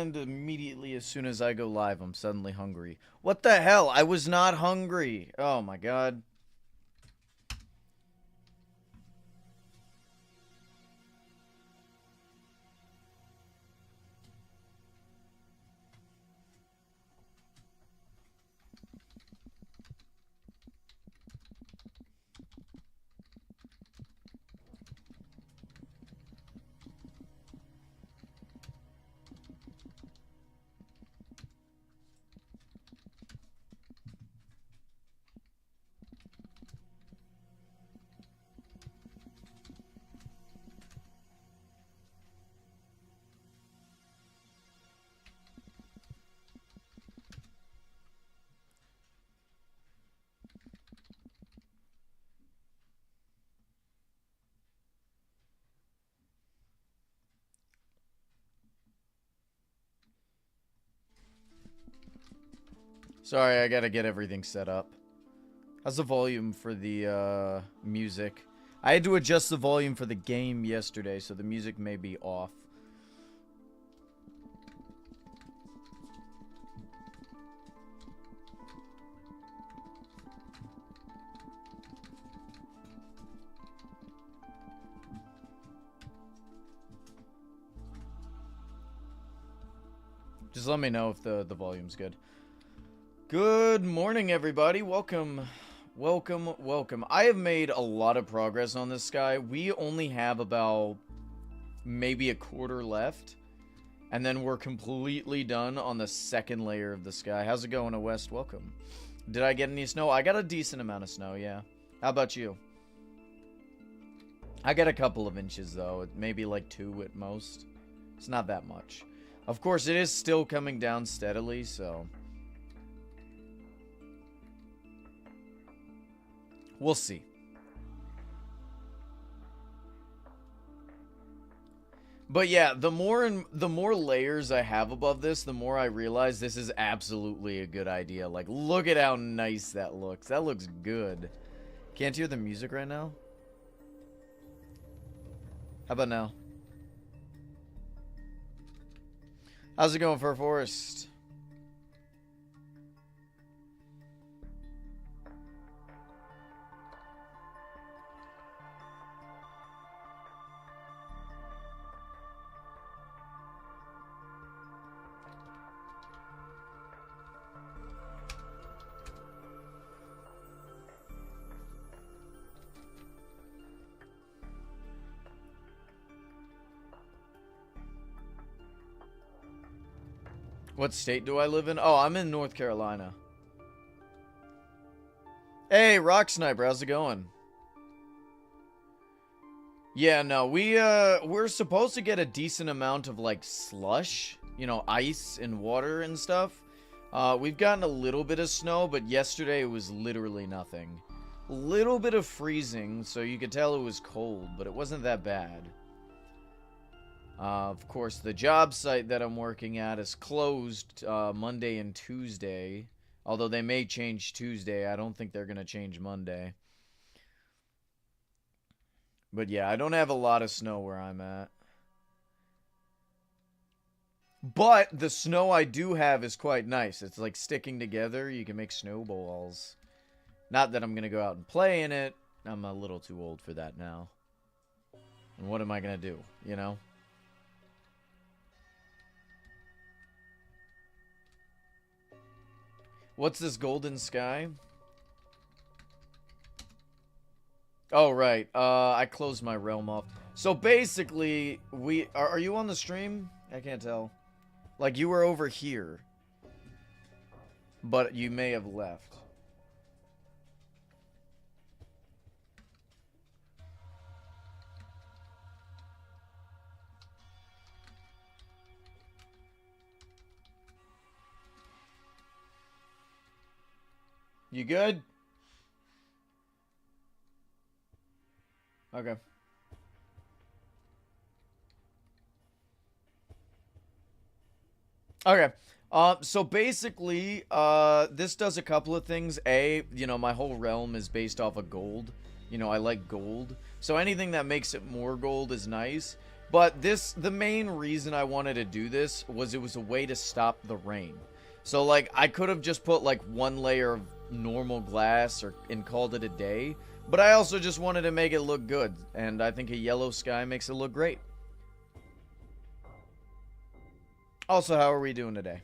and immediately as soon as I go live, I'm suddenly hungry. What the hell? I was not hungry. Oh my god. Sorry, I gotta get everything set up. How's the volume for the music? I had to adjust the volume for the game yesterday, so the music may be off. Just let me know if the volume's good. Good morning, everybody. Welcome. Welcome. I have made a lot of progress on this guy. We only have about maybe a quarter left. And then we're completely done on the second layer of the sky. How's it going, West? Welcome. Did I get any snow? I got a decent amount of snow, yeah. How about you? I got a couple of inches, though. Maybe like 2 at most. It's not that much. Of course, it is still coming down steadily, so... we'll see. But yeah, the more layers I have above this, the more I realize this is absolutely a good idea. Like, look at how nice that looks. That looks good. Can't hear the music right now? How about now? How's it going, Fur Forest? What state do I live in? Oh, I'm in North Carolina. Hey, Rock Sniper, how's it going? Yeah, no, we're supposed to get a decent amount of, like, slush. You know, ice and water and stuff. We've gotten a little bit of snow, but yesterday it was literally nothing. A little bit of freezing, so you could tell it was cold, but it wasn't that bad. Of course, the job site that I'm working at is closed Monday and Tuesday. Although they may change Tuesday. I don't think they're going to change Monday. But yeah, I don't have a lot of snow where I'm at. But the snow I do have is quite nice. It's like sticking together. You can make snowballs. Not that I'm going to go out and play in it. I'm a little too old for that now. And what am I going to do, you know? What's this golden sky? Oh, right. I closed my realm off. So basically, are you on the stream? I can't tell. Like, you were over here. But you may have left. You good? Okay. Okay. So basically, this does a couple of things. A, you know, my whole realm is based off of gold. You know, I like gold. So anything that makes it more gold is nice. But the main reason I wanted to do this was it was a way to stop the rain. So, like, I could have just put, like, one layer of normal glass and called it a day. But I also just wanted to make it look good. And I think a yellow sky makes it look great. Also, how are we doing today?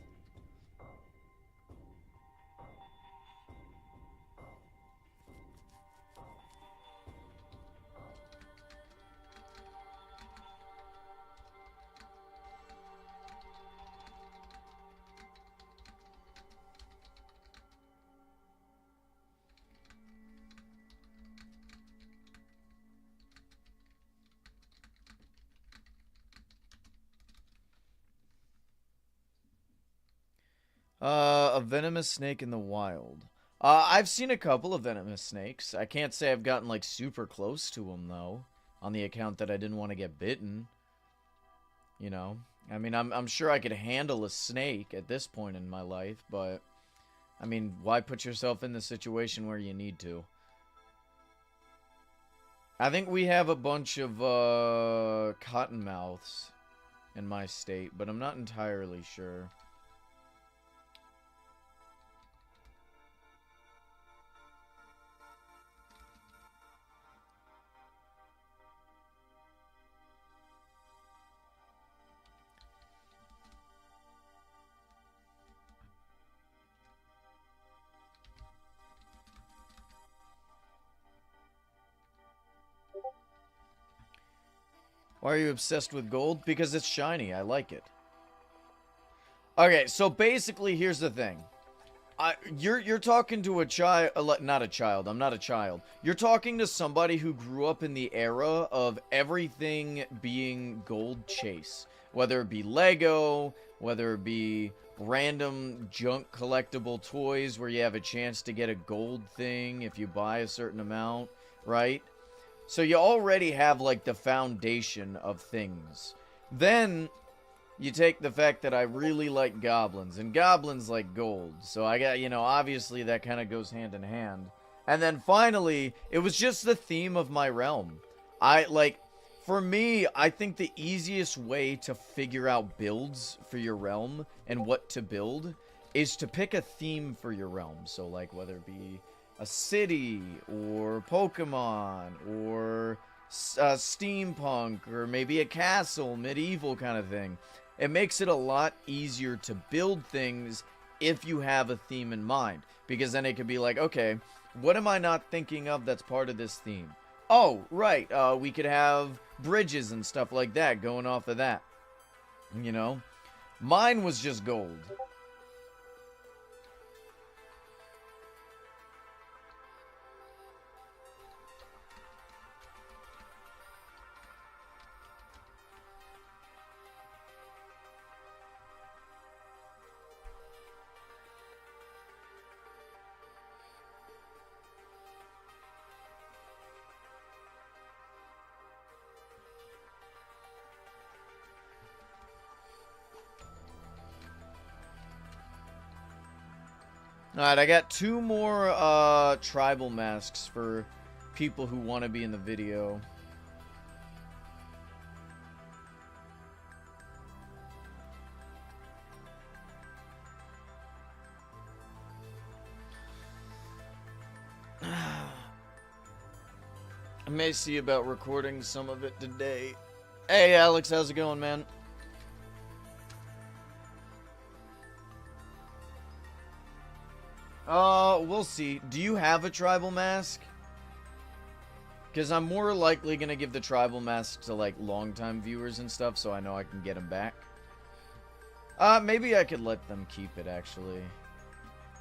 A venomous snake in the wild. I've seen a couple of venomous snakes. I can't say I've gotten, like, super close to them, though. On the account that I didn't want to get bitten. You know? I mean, I'm sure I could handle a snake at this point in my life, but... I mean, why put yourself in the situation where you need to? I think we have a bunch of, cottonmouths in my state, but I'm not entirely sure. Why are you obsessed with gold? Because it's shiny. I like it. Okay, so basically, here's the thing. You're talking to a child, not a child. I'm not a child. You're talking to somebody who grew up in the era of everything being gold chase, whether it be Lego, whether it be random junk collectible toys where you have a chance to get a gold thing if you buy a certain amount, right? So you already have, like, the foundation of things. Then you take the fact that I really like goblins, and goblins like gold. So I got, you know, obviously that kind of goes hand in hand. And then finally, it was just the theme of my realm. For me, I think the easiest way to figure out builds for your realm and what to build is to pick a theme for your realm. So, like, whether it be a city, or Pokemon, or steampunk, or maybe a castle, medieval kind of thing. It makes it a lot easier to build things if you have a theme in mind. Because then it could be like, okay, what am I not thinking of that's part of this theme? Oh, right, we could have bridges and stuff like that going off of that. You know? Mine was just gold. Alright, I got 2 more tribal masks for people who want to be in the video. I may see about recording some of it today. Hey Alex, how's it going, man? We'll see. Do you have a tribal mask? Because I'm more likely going to give the tribal mask to, like, long-time viewers and stuff, so I know I can get them back. Maybe I could let them keep it, actually.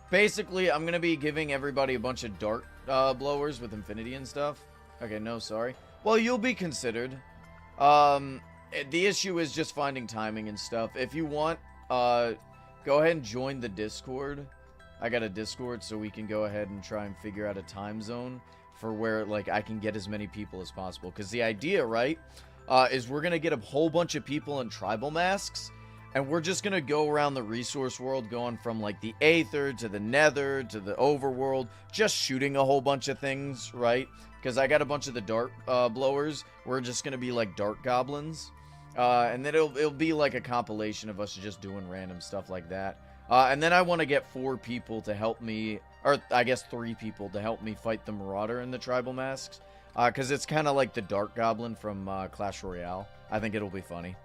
Basically, I'm going to be giving everybody a bunch of dart blowers with infinity and stuff. Okay, no, sorry. Well, you'll be considered. The issue is just finding timing and stuff. If you want, go ahead and join the Discord. I got a Discord, so we can go ahead and try and figure out a time zone for where, like, I can get as many people as possible. Because the idea, right, is we're going to get a whole bunch of people in tribal masks, and we're just going to go around the resource world, going from, like, the Aether to the Nether to the Overworld, just shooting a whole bunch of things, right? Because I got a bunch of the dart blowers. We're just going to be, like, dart goblins. And then it'll be like a compilation of us just doing random stuff like that. And then I want to get 4 people to help me, or I guess 3 people to help me fight the Marauder in the Tribal Masks. Because it's kind of like the Dark Goblin from Clash Royale. I think it'll be funny.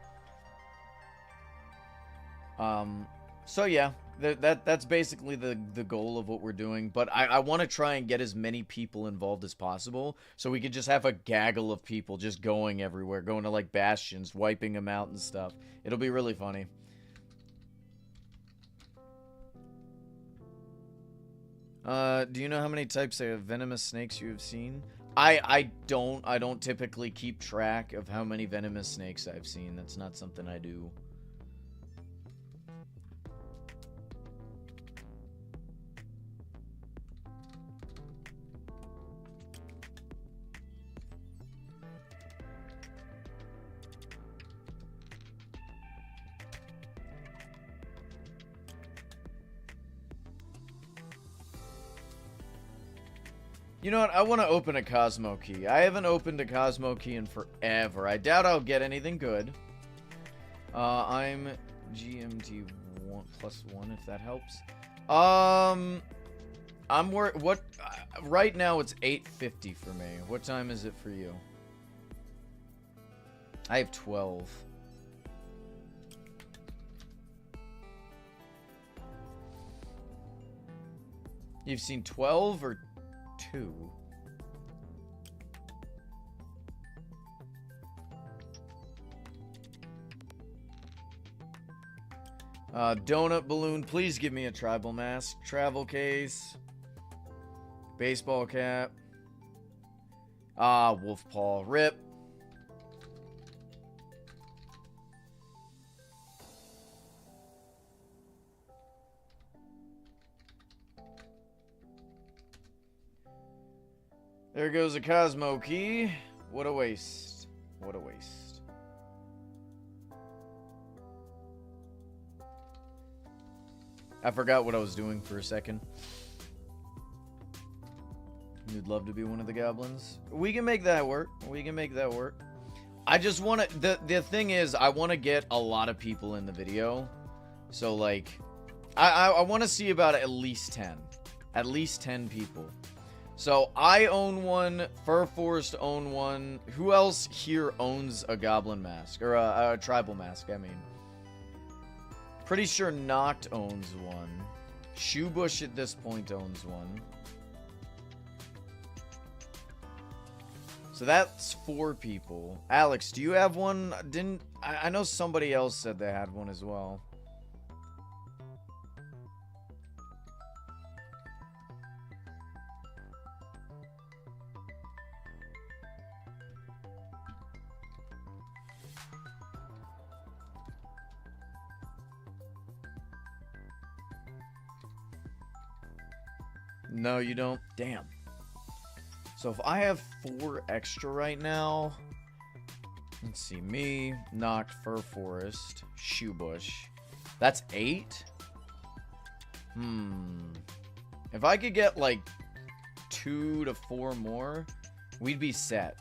So yeah, that's basically the goal of what we're doing. But I want to try and get as many people involved as possible, so we could just have a gaggle of people just going everywhere, going to like bastions, wiping them out and stuff. It'll be really funny. Do you know how many types of venomous snakes you have seen? I don't typically keep track of how many venomous snakes I've seen. That's not something I do. You know what? I want to open a Cosmo Key. I haven't opened a Cosmo Key in forever. I doubt I'll get anything good. I'm GMT 1+1 if that helps. Right now it's 8:50 for me. What time is it for you? I have 12. You've seen 12 or 2? Donut balloon, please give me a tribal mask. Travel case. Baseball cap. Wolf paw. Rip. There goes a Cosmo Key. What a waste. What a waste. I forgot what I was doing for a second. You'd love to be one of the goblins. We can make that work. We can make that work. I just want to... The thing is, I want to get a lot of people in the video. So, like... I want to see about at least 10. At least 10 people. So, I own one, Fur Forest own one. Who else here owns a goblin mask? Or a tribal mask, I mean. Pretty sure Noct owns one. Shoebush at this point owns one. So that's 4 people. Alex, do you have one? I know somebody else said they had one as well. No, you don't? Damn. So if I have 4 extra right now... Let's see. Me, Noct, Fur Forest, Shoebush. That's 8? If I could get, like, 2 to 4 more, we'd be set.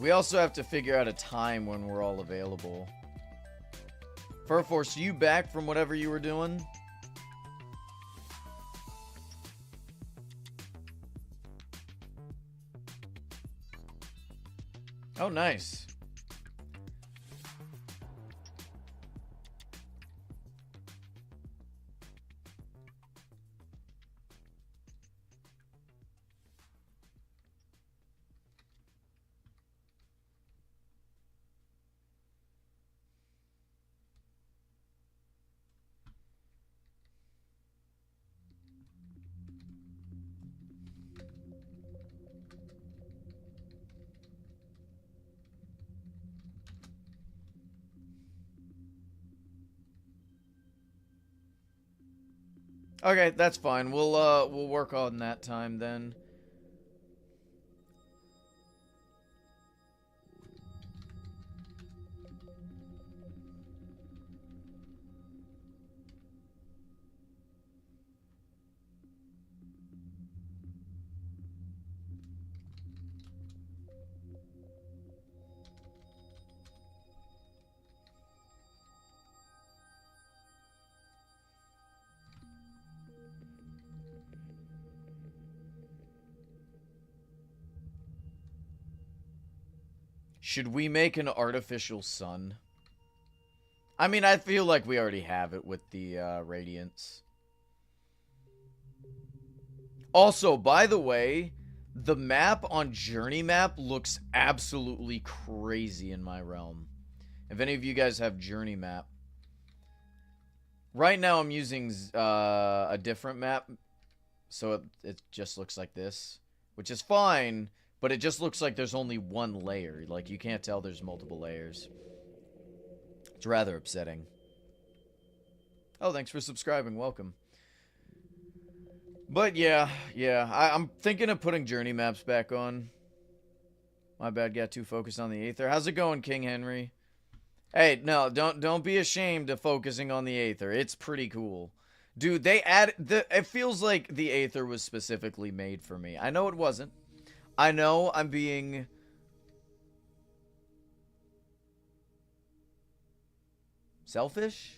We also have to figure out a time when we're all available. Furforce, are you back from whatever you were doing? Oh, nice. Okay, that's fine. We'll work on that time then. Should we make an artificial sun? I mean, I feel like we already have it with the radiance. Also, by the way, the map on Journey Map looks absolutely crazy in my realm. If any of you guys have Journey Map. Right now I'm using a different map, so it just looks like this, which is fine, but it just looks like there's only one layer. Like, you can't tell there's multiple layers. It's rather upsetting. Oh, thanks for subscribing. Welcome. But yeah, I'm thinking of putting journey maps back on. My bad, got too focused on the Aether. How's it going, King Henry? Hey, no, don't be ashamed of focusing on the Aether. It's pretty cool. Dude, they add it feels like the Aether was specifically made for me. I know it wasn't. I know I'm being selfish?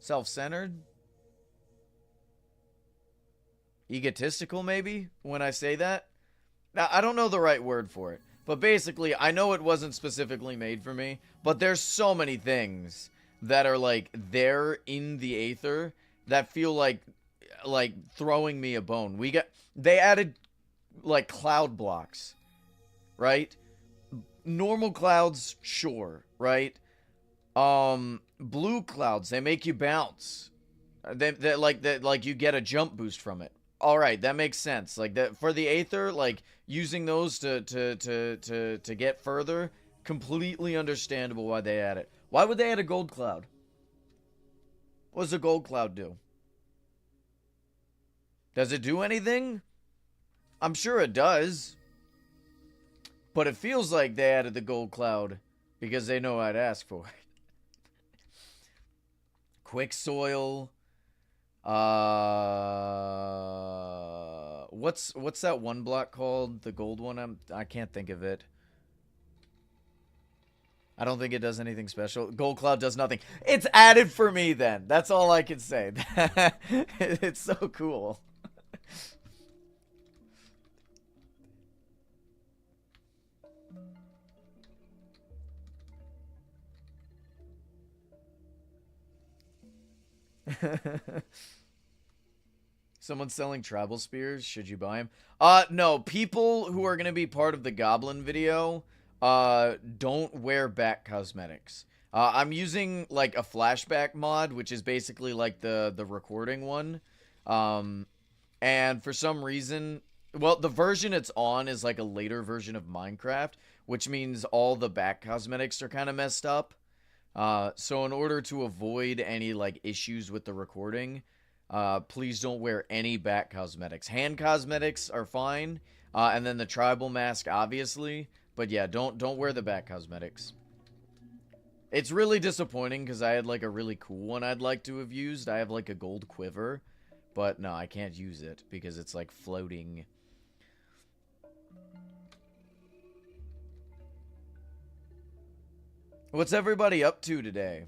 Self-centered? Egotistical, maybe, when I say that? Now, I don't know the right word for it. But basically, I know it wasn't specifically made for me, but there's so many things that are, like, there in the Aether that feel like throwing me a bone. They added, like, cloud blocks, right? Normal clouds, sure, right? Blue clouds, they make you bounce. Like you get a jump boost from it. All right, that makes sense. Like that for the Aether, like using those to get further, completely understandable why they add it. Why would they add a gold cloud? What does a gold cloud do? Does it do anything? I'm sure it does. But it feels like they added the gold cloud because they know I'd ask for it. Quick soil. What's that one block called? The gold one? I can't think of it. I don't think it does anything special. Gold cloud does nothing. It's added for me then. That's all I can say. It's so cool. Someone's selling tribal spears. Should you buy them? No. People who are going to be part of the goblin video, don't wear back cosmetics. I'm using, like, a flashback mod, which is basically, like, the recording one. And for some reason, well, the version it's on is, like, a later version of Minecraft, which means all the back cosmetics are kind of messed up. So in order to avoid any, like, issues with the recording, please don't wear any back cosmetics. Hand cosmetics are fine, and then the tribal mask, obviously. But yeah, don't wear the back cosmetics. It's really disappointing because I had, like, a really cool one I'd like to have used. I have, like, a gold quiver, but no, I can't use it because it's, like, floating. What's everybody up to today?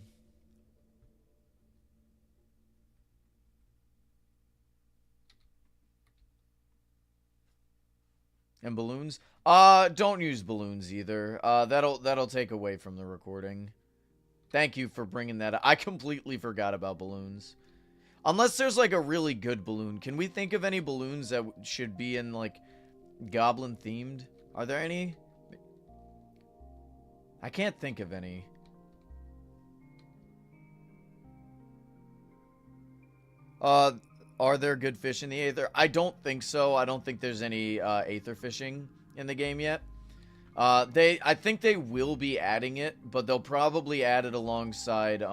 And balloons? Don't use balloons either. That'll take away from the recording. Thank you for bringing that up. I completely forgot about balloons. Unless there's, like, a really good balloon. Can we think of any balloons that should be in, like, goblin themed? Are there any? I can't think of any. Are there good fish in the Aether? I don't think so. I don't think there's any Aether fishing in the game yet. I think they will be adding it, but they'll probably add it alongside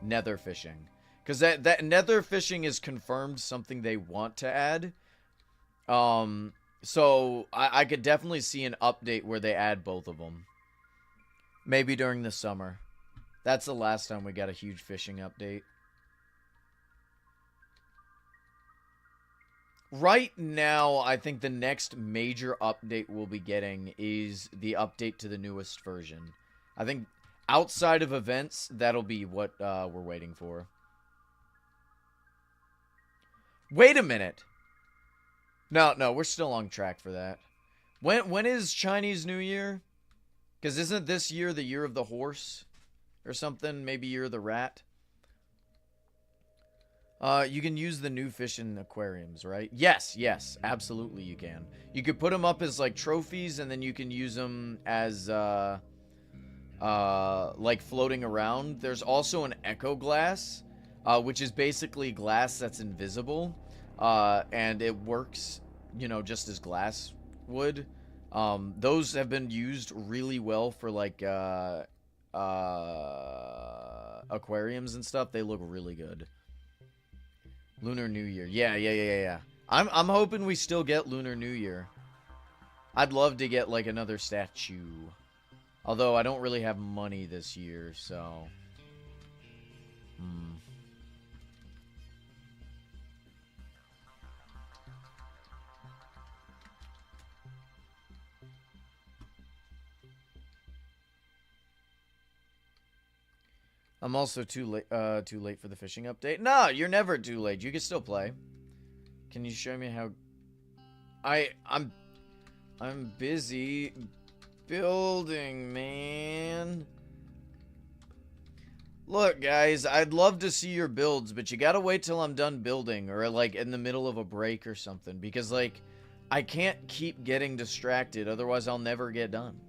nether fishing. Because that nether fishing is confirmed something they want to add. So I could definitely see an update where they add both of them. Maybe during the summer. That's the last time we got a huge fishing update. Right now, I think the next major update we'll be getting is the update to the newest version. I think outside of events, that'll be what we're waiting for. Wait a minute. No, we're still on track for that. When is Chinese New Year? Because isn't this year the year of the horse or something? Maybe year of the rat? You can use the new fish in aquariums, right? Yes, yes, absolutely you can. You could put them up as like trophies, and then you can use them as like floating around. There's also an echo glass, which is basically glass that's invisible, and it works, you know, just as glass would. Those have been used really well for like aquariums and stuff. They look really good. Lunar New Year. Yeah. I'm hoping we still get Lunar New Year. I'd love to get like another statue. Although I don't really have money this year, so I'm also too late for the fishing update. No, you're never too late. You can still play. Can you show me how I'm busy building, man. Look, guys, I'd love to see your builds, but you gotta wait till I'm done building, or like in the middle of a break or something, because like I can't keep getting distracted, otherwise I'll never get done.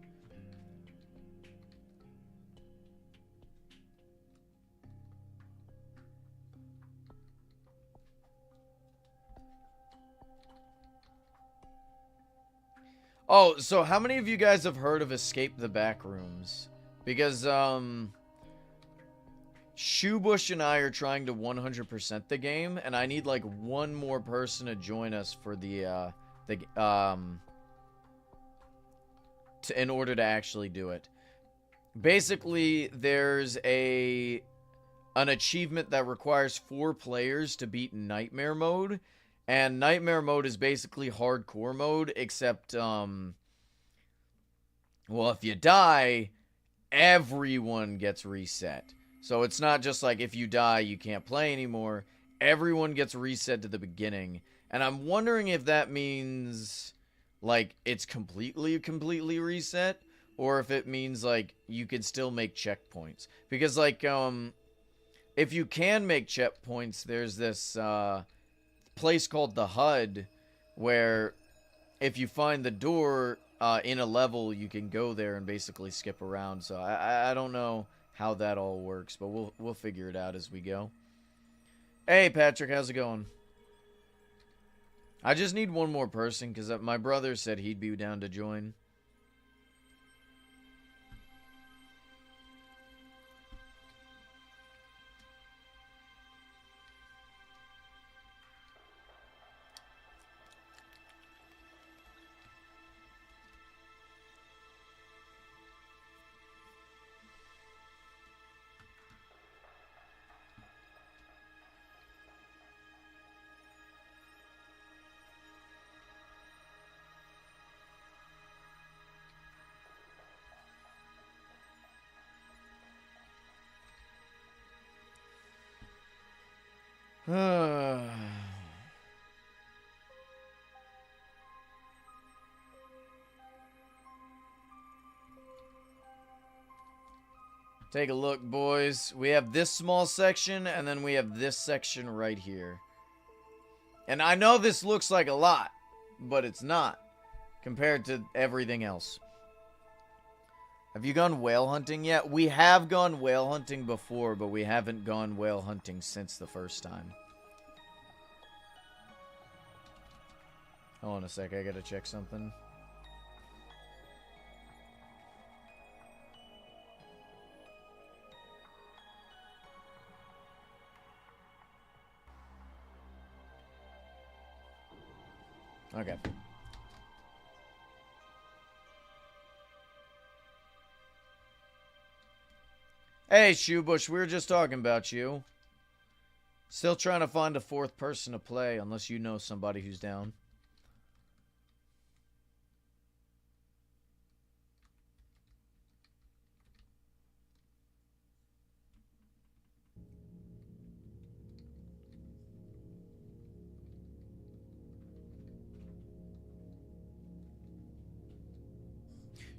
Oh, so how many of you guys have heard of Escape the Backrooms? Because, Shoebush and I are trying to 100% the game, and I need, like, one more person to join us for in order to actually do it. Basically, there's an achievement that requires 4 players to beat Nightmare Mode, and Nightmare Mode is basically hardcore mode, except, well, if you die, everyone gets reset. So it's not just like if you die, you can't play anymore. Everyone gets reset to the beginning. And I'm wondering if that means, like, it's completely reset, or if it means, like, you can still make checkpoints. Because, like, if you can make checkpoints, there's this, place called the HUD, where if you find the door in a level, you can go there and basically skip around. So I don't know how that all works, but we'll figure it out as we go. Hey Patrick, how's it going? I just need one more person because my brother said he'd be down to join. Take a look, boys. We have this small section, and then we have this section right here. And I know this looks like a lot, but it's not, compared to everything else. Have you gone whale hunting yet? We have gone whale hunting before, but we haven't gone whale hunting since the first time. Hold on a sec, I gotta check something. Okay. Hey, Shoebush, we were just talking about you. Still trying to find a 4th person to play, unless you know somebody who's down.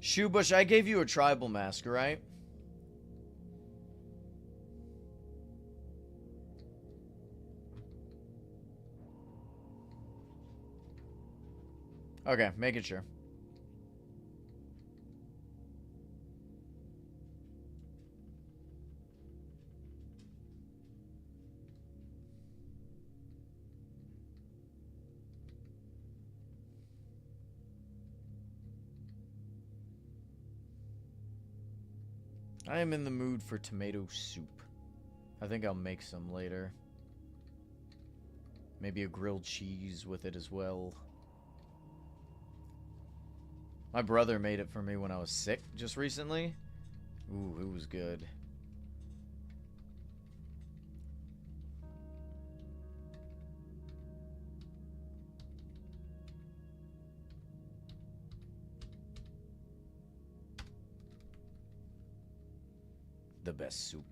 Shoebush, I gave you a tribal mask, right? Okay, making sure. I am in the mood for tomato soup. I think I'll make some later. Maybe a grilled cheese with it as well. My brother made it for me when I was sick just recently. Ooh, it was good. The best soup.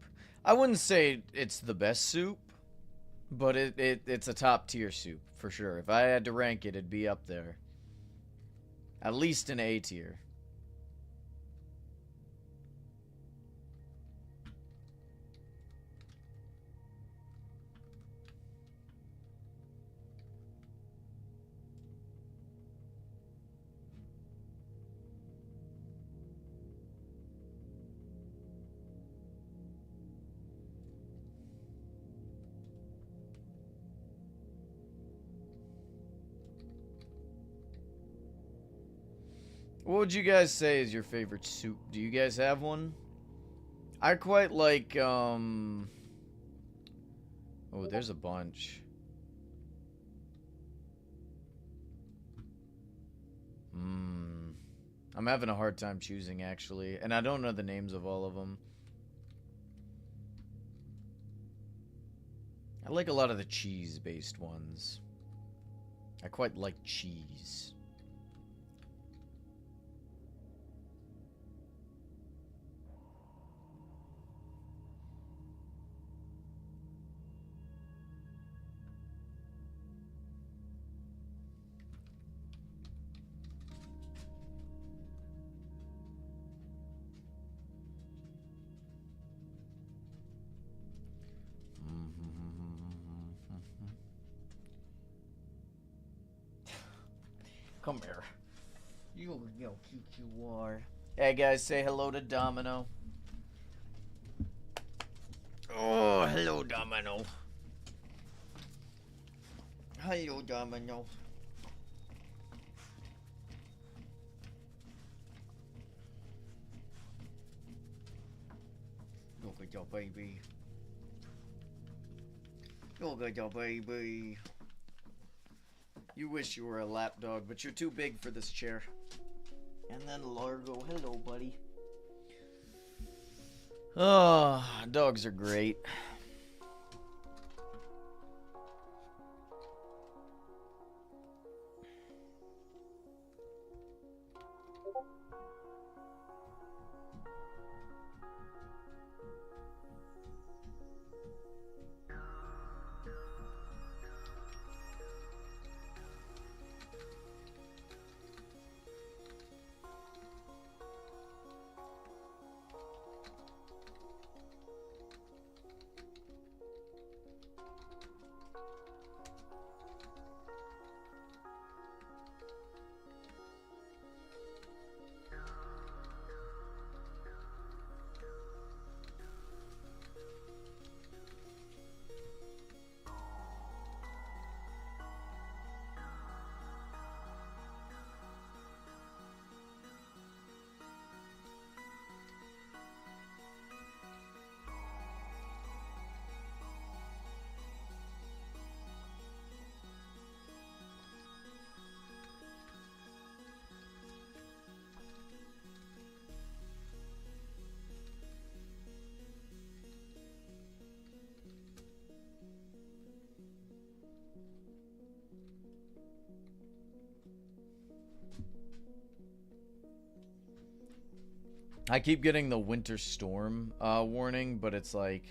I wouldn't say it's the best soup, but it's a top tier soup for sure. If I had to rank it, it'd be up there. At least an A tier. What would you guys say is your favorite soup? Do you guys have one? I quite like, Oh, there's a bunch. I'm having a hard time choosing, actually. And I don't know the names of all of them. I like a lot of the cheese-based ones. I quite like cheese. Come here. You cute you are. Hey guys, say hello to Domino. Oh, hello Domino. Hello Domino. Look at your baby. Look at your baby. You wish you were a lap dog, but you're too big for this chair. And then Largo, hello, buddy. Oh, dogs are great. I keep getting the winter storm warning, but it's like...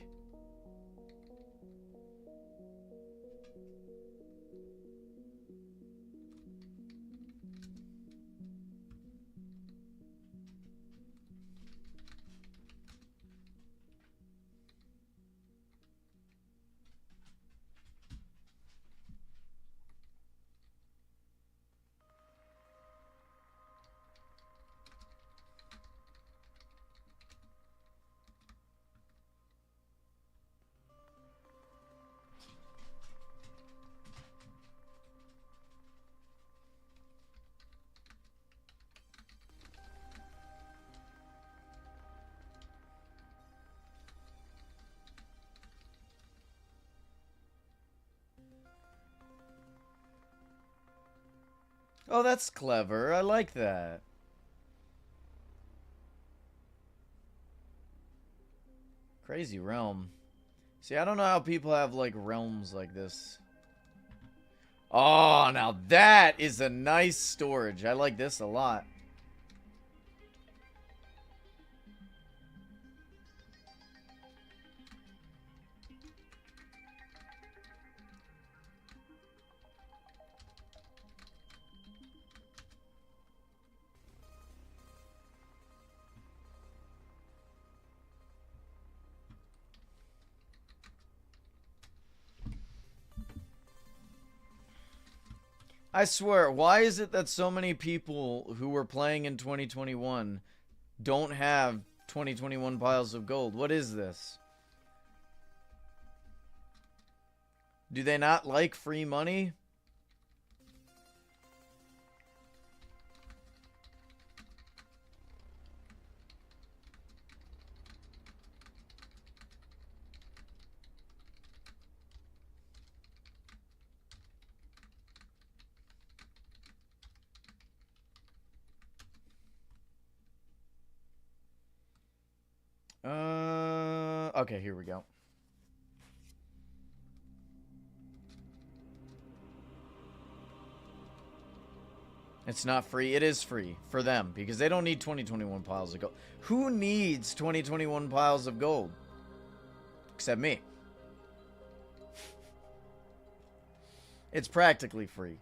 Oh, that's clever. I like that. Crazy realm. See, I don't know how people have, like, realms like this. Oh, now that is a nice storage. I like this a lot. I swear, why is it that so many people who were playing in 2021 don't have 2021 piles of gold? What is this? Do they not like free money? Okay, here we go. It's not free. It is free for them because they don't need 2021 piles of gold. Who needs 2021 piles of gold? Except me. It's practically free.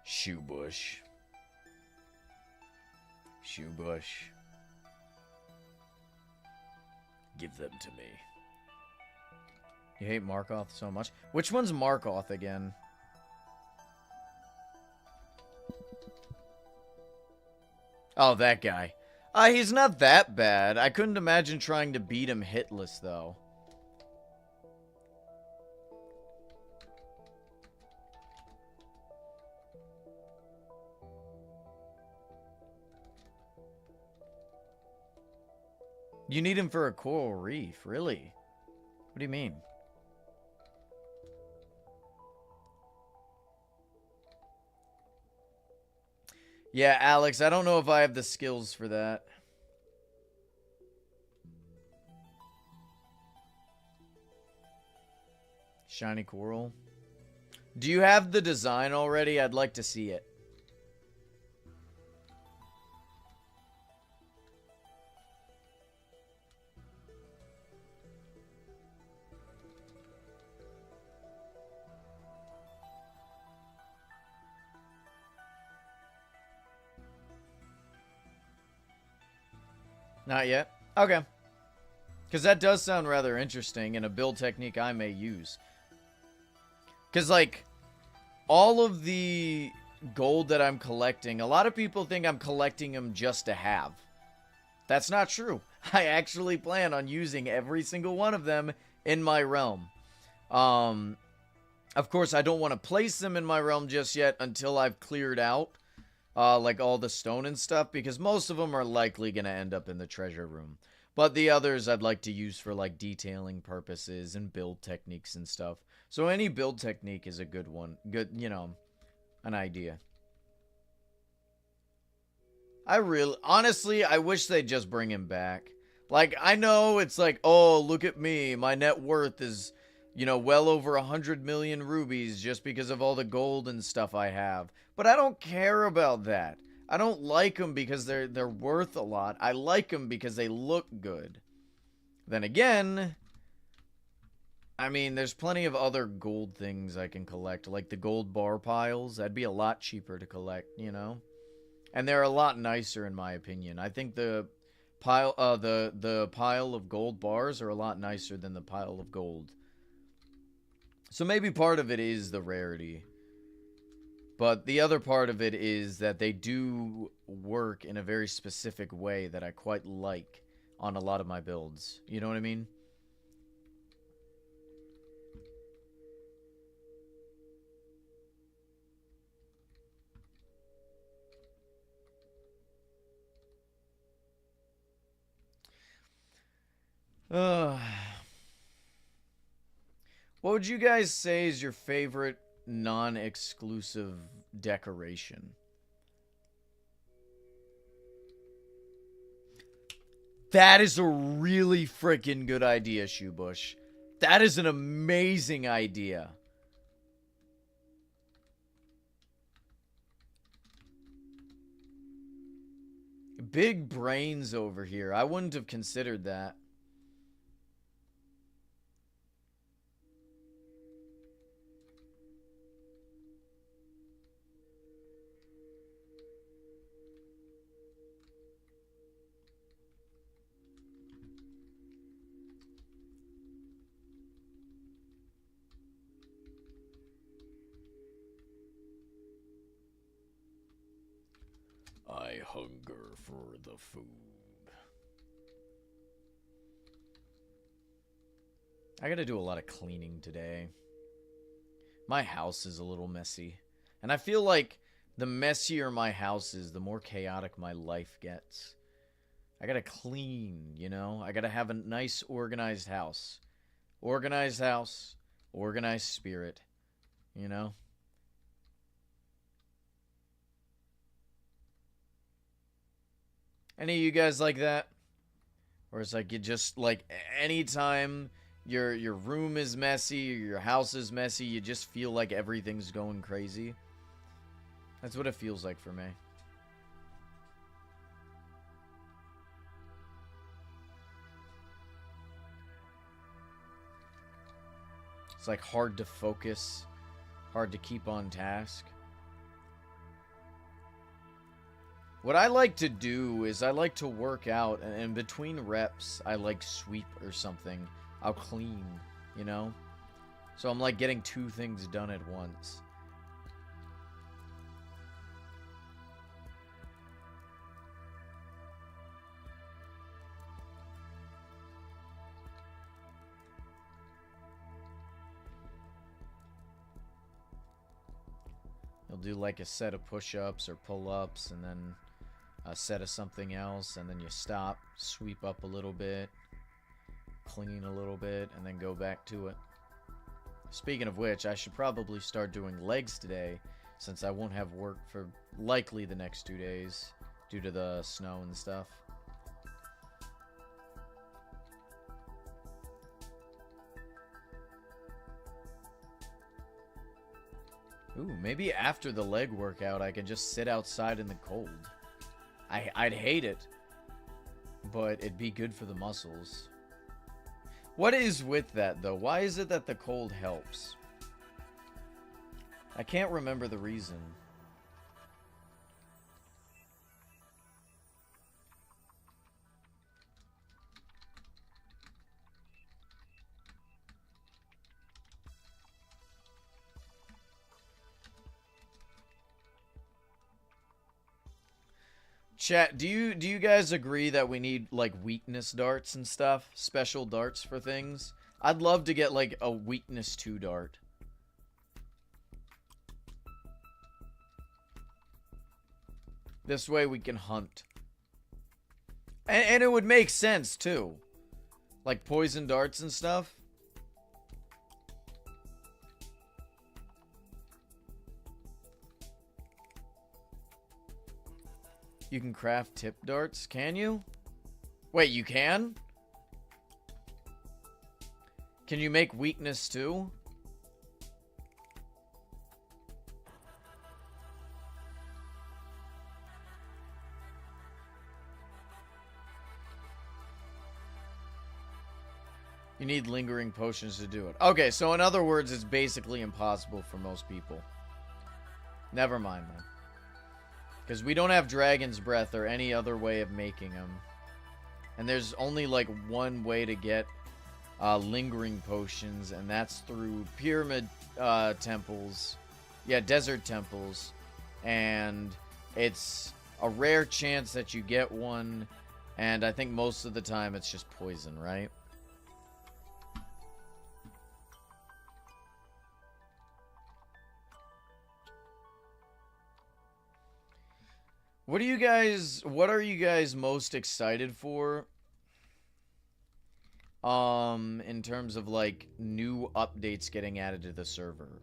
Shoebush. Shoebush. Give them to me. You hate Markoth so much? Which one's Markoth again? Oh, that guy. He's not that bad. I couldn't imagine trying to beat him hitless, though. You need him for a coral reef, really? What do you mean? Yeah, Alex, I don't know if I have the skills for that. Shiny coral. Do you have the design already? I'd like to see it. Not yet? Okay. Because that does sound rather interesting and a build technique I may use. Because, like, all of the gold that I'm collecting, a lot of people think I'm collecting them just to have. That's not true. I actually plan on using every single one of them in my realm. Of course, I don't want to place them in my realm just yet until I've cleared out, like, all the stone and stuff, because most of them are likely going to end up in the treasure room. But the others I'd like to use for, like, detailing purposes and build techniques and stuff. So any build technique is a good one. Good, you know, an idea. Honestly, I wish they'd just bring him back. Like, I know it's like, oh, look at me. My net worth is, you know, well over 100 million rubies just because of all the gold and stuff I have. But I don't care about that. I don't like them because they're worth a lot. I like them because they look good. Then again, I mean, there's plenty of other gold things I can collect, like the gold bar piles. That'd be a lot cheaper to collect, you know? And they're a lot nicer in my opinion. I think the pile of gold bars are a lot nicer than the pile of gold. So maybe part of it is the rarity. But the other part of it is that they do work in a very specific way that I quite like on a lot of my builds. You know what I mean? What would you guys say is your favorite non-exclusive decoration? That is a really freaking good idea, Shoebush. That is an amazing idea. Big brains over here. I wouldn't have considered that. I hunger for the food. I gotta do a lot of cleaning today. My house is a little messy. And I feel like the messier my house is, the more chaotic my life gets. I gotta clean, you know? I gotta have a nice organized house. Organized house, organized spirit, you know? Any of you guys like that? Or it's like you just, like, anytime your room is messy, or your house is messy, you just feel like everything's going crazy? That's what it feels like for me. It's like hard to focus, hard to keep on task. What I like to do is I like to work out, and in between reps, I like sweep or something. I'll clean, you know? So I'm like getting two things done at once. You'll do like a set of push-ups or pull-ups, and then a set of something else, and then you stop, sweep up a little bit, clean a little bit, and then go back to it. Speaking of which, I should probably start doing legs today, since I won't have work for likely the next 2 days due to the snow and stuff. Ooh, maybe after the leg workout I can just sit outside in the cold. I'd hate it, but it'd be good for the muscles. What is with that, though? Why is it that the cold helps? I can't remember the reason. Chat, do you guys agree that we need, like, weakness darts and stuff? Special darts for things? I'd love to get, like, a weakness 2 dart. This way we can hunt. And it would make sense, too. Like, poison darts and stuff. You can craft tip darts, can you? Wait, you can? Can you make weakness too? You need lingering potions to do it. Okay, so in other words, it's basically impossible for most people. Never mind, then. Because we don't have Dragon's Breath or any other way of making them. And there's only, like, one way to get lingering potions, and that's through pyramid temples Yeah, desert temples. And it's a rare chance that you get one. And I think most of the time it's just poison, right? What are you guys most excited for? In terms of like new updates getting added to the server.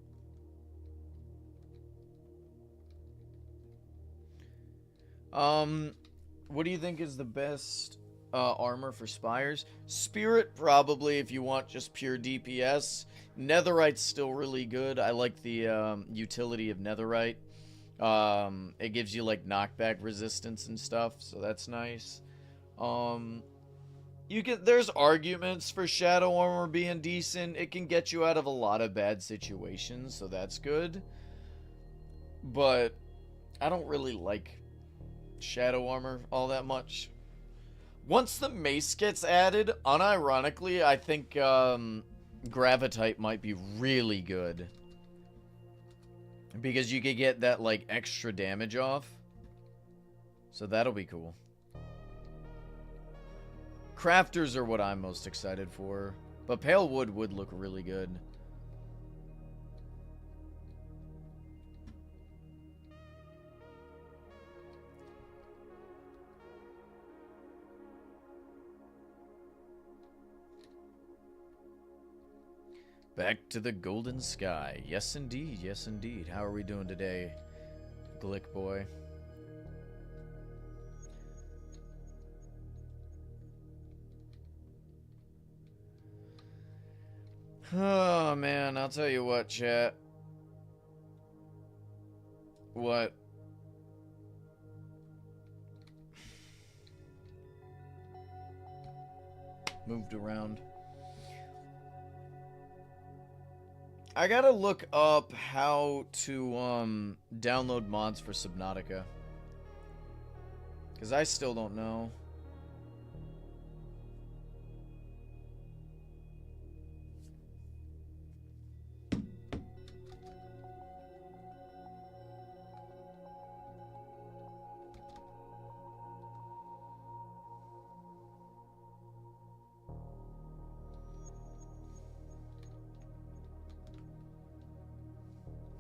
What do you think is the best armor for Spires? Spirit, probably, if you want just pure DPS. Netherite's still really good. I like the utility of Netherite. It gives you like knockback resistance and stuff, so that's nice. There's arguments for Shadow Armor being decent. It can get you out of a lot of bad situations, so that's good. But I don't really like Shadow Armor all that much. Once the mace gets added, unironically, I think Gravitite might be really good. Because you could get that, like, extra damage off. So that'll be cool. Crafters are what I'm most excited for. But Pale Wood would look really good. Back to the golden sky. Yes, indeed. Yes, indeed. How are we doing today, Glick boy? Oh, man. I'll tell you what, chat. What? Moved around. I gotta look up how to download mods for Subnautica. Because I still don't know.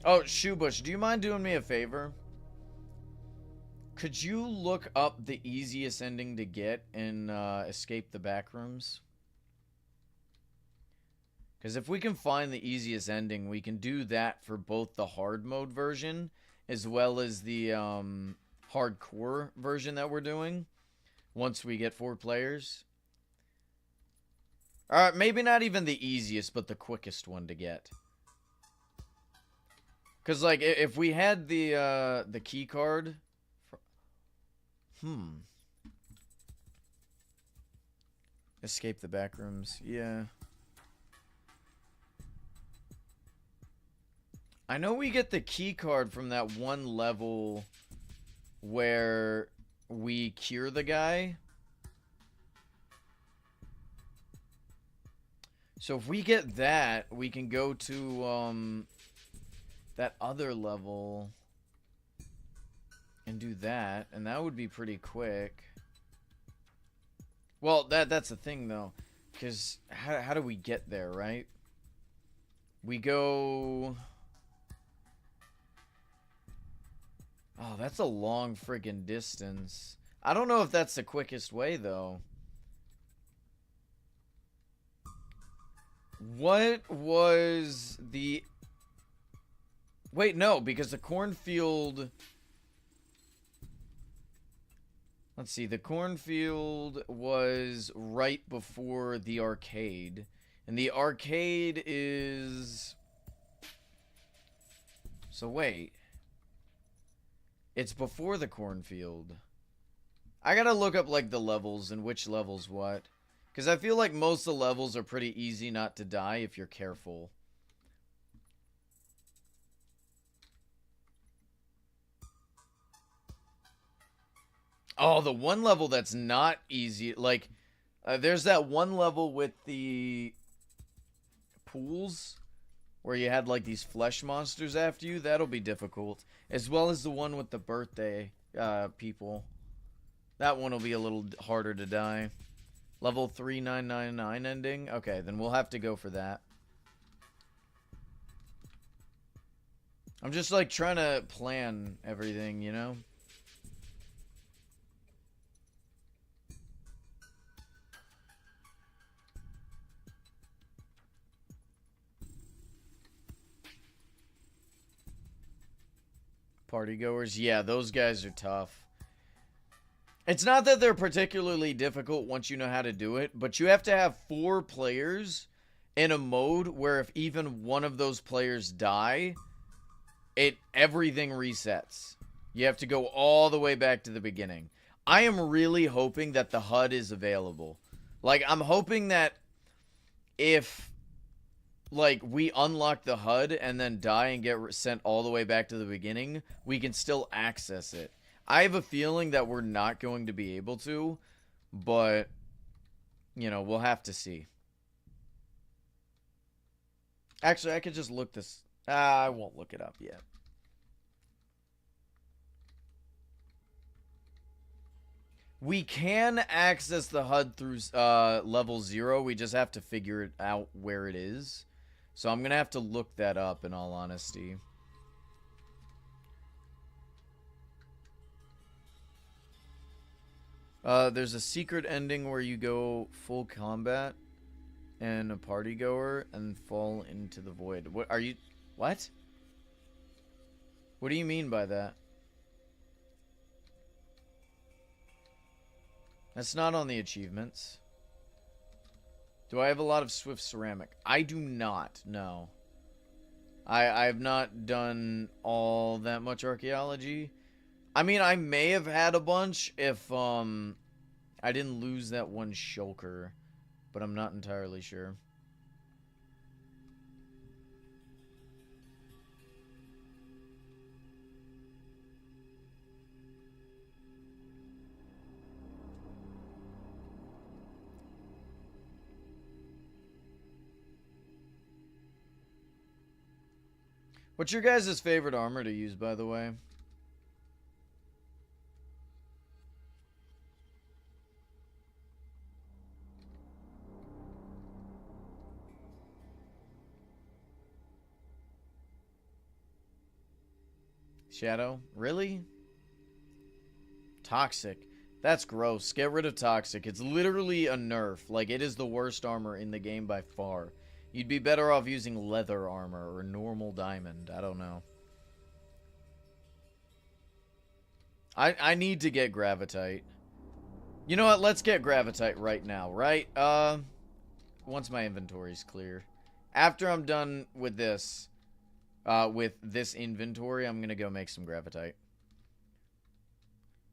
Oh, Shoebush, do you mind doing me a favor? Could you look up the easiest ending to get in Escape the Backrooms? Because if we can find the easiest ending, we can do that for both the hard mode version as well as the hardcore version that we're doing once we get 4 players. Alright, maybe not even the easiest, but the quickest one to get. Because, like, if we had the key card... Escape the Backrooms, yeah. I know we get the key card from that one level where we cure the guy. So if we get that, we can go to that other level and do that, and that would be pretty quick. Well, that's the thing though, because how do we get there, right? We go... Oh, that's a long friggin' distance. I don't know if that's the quickest way, though. What was the... Wait, no, because the cornfield... Let's see, the cornfield was right before the arcade. And the arcade is... So wait... It's before the cornfield. I gotta look up, like, the levels and which level's what. Because I feel like most of the levels are pretty easy not to die if you're careful. Oh, the one level that's not easy. Like, there's that one level with the pools. where you had like these flesh monsters after you. That'll be difficult. As well as the one with the birthday people. That one will be a little harder to die. Level 3999 ending? Okay, then we'll have to go for that. I'm just like trying to plan everything, you know? Partygoers? Yeah, those guys are tough. It's not that they're particularly difficult once you know how to do it, but you have to have 4 players in a mode where if even one of those players die, everything resets. You have to go all the way back to the beginning. I am really hoping that the HUD is available. Like, I'm hoping that if, like, we unlock the HUD and then die and get sent all the way back to the beginning, we can still access it. I have a feeling that we're not going to be able to, but, you know, we'll have to see. Actually, I could just look this. I won't look it up yet. We can access the HUD through level 0. We just have to figure it out where it is. So I'm going to have to look that up in all honesty. There's a secret ending where you go full combat and a party goer and fall into the void. What are you? What? What do you mean by that? That's not on the achievements. Do I have a lot of Swift Ceramic? I do not, no. I have not done all that much archaeology. I mean, I may have had a bunch if, I didn't lose that one shulker, but I'm not entirely sure. What's your guys' favorite armor to use, by the way? Shadow? Really? Toxic. That's gross. Get rid of Toxic. It's literally a nerf. Like, it is the worst armor in the game by far. You'd be better off using leather armor or normal diamond. I don't know. I need to get Gravitite. You know what? Let's get Gravitite right now, right? Once my inventory's clear. After I'm done with this inventory, I'm gonna go make some Gravitite.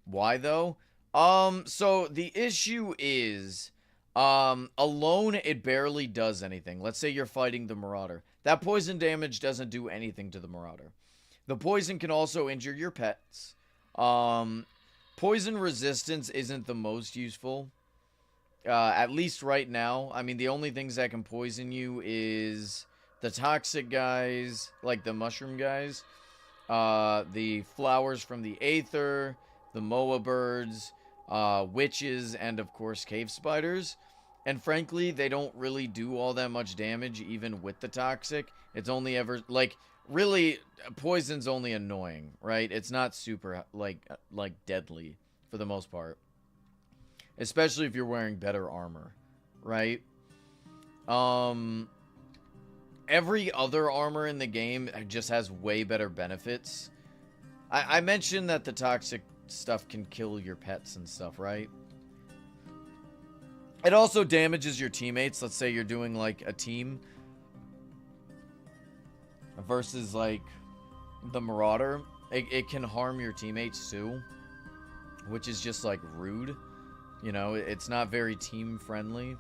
Why, though? So the issue is... alone, it barely does anything. Let's say you're fighting the Marauder. That poison damage doesn't do anything to the Marauder. The poison can also injure your pets. Poison resistance isn't the most useful. At least right now. I mean, the only things that can poison you is the toxic guys, like the mushroom guys, the flowers from the Aether, the Moa birds, witches, and of course cave spiders. And frankly, they don't really do all that much damage even with the toxic. It's only ever, like, really, poison's only annoying, right? It's not super, like deadly for the most part. Especially if you're wearing better armor, right? Every other armor in the game just has way better benefits. I mentioned that the toxic stuff can kill your pets and stuff, right? It also damages your teammates. Let's say you're doing like a team versus like the Marauder. It can harm your teammates too, which is just like rude. You know, it's not very team friendly.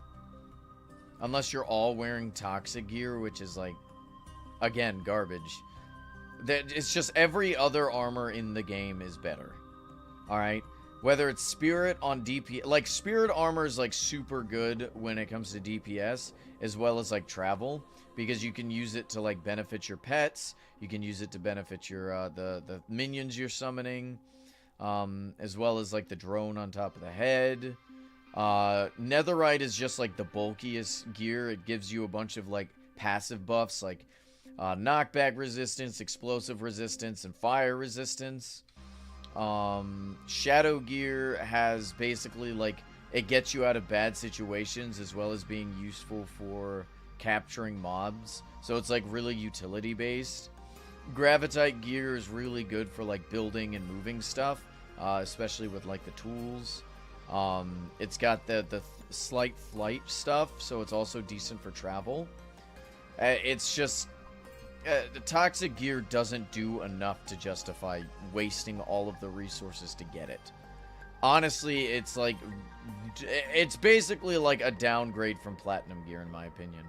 Unless you're all wearing toxic gear, which is like, again, garbage. It's just every other armor in the game is better. Alright? Whether it's spirit on DP, like spirit armor is like super good when it comes to DPS, as well as like travel, because you can use it to like benefit your pets. You can use it to benefit your the minions you're summoning, as well as like the drone on top of the head. Netherite is just like the bulkiest gear. It gives you a bunch of like passive buffs, like knockback resistance, explosive resistance, and fire resistance. Shadow gear has basically like, it gets you out of bad situations as well as being useful for capturing mobs. So it's like really utility based. Gravitite gear is really good for like building and moving stuff, especially with like the tools. It's got the slight flight stuff, so it's also decent for travel. It's just the toxic gear doesn't do enough to justify wasting all of the resources to get it. Honestly, it's like, it's basically like a downgrade from platinum gear in my opinion.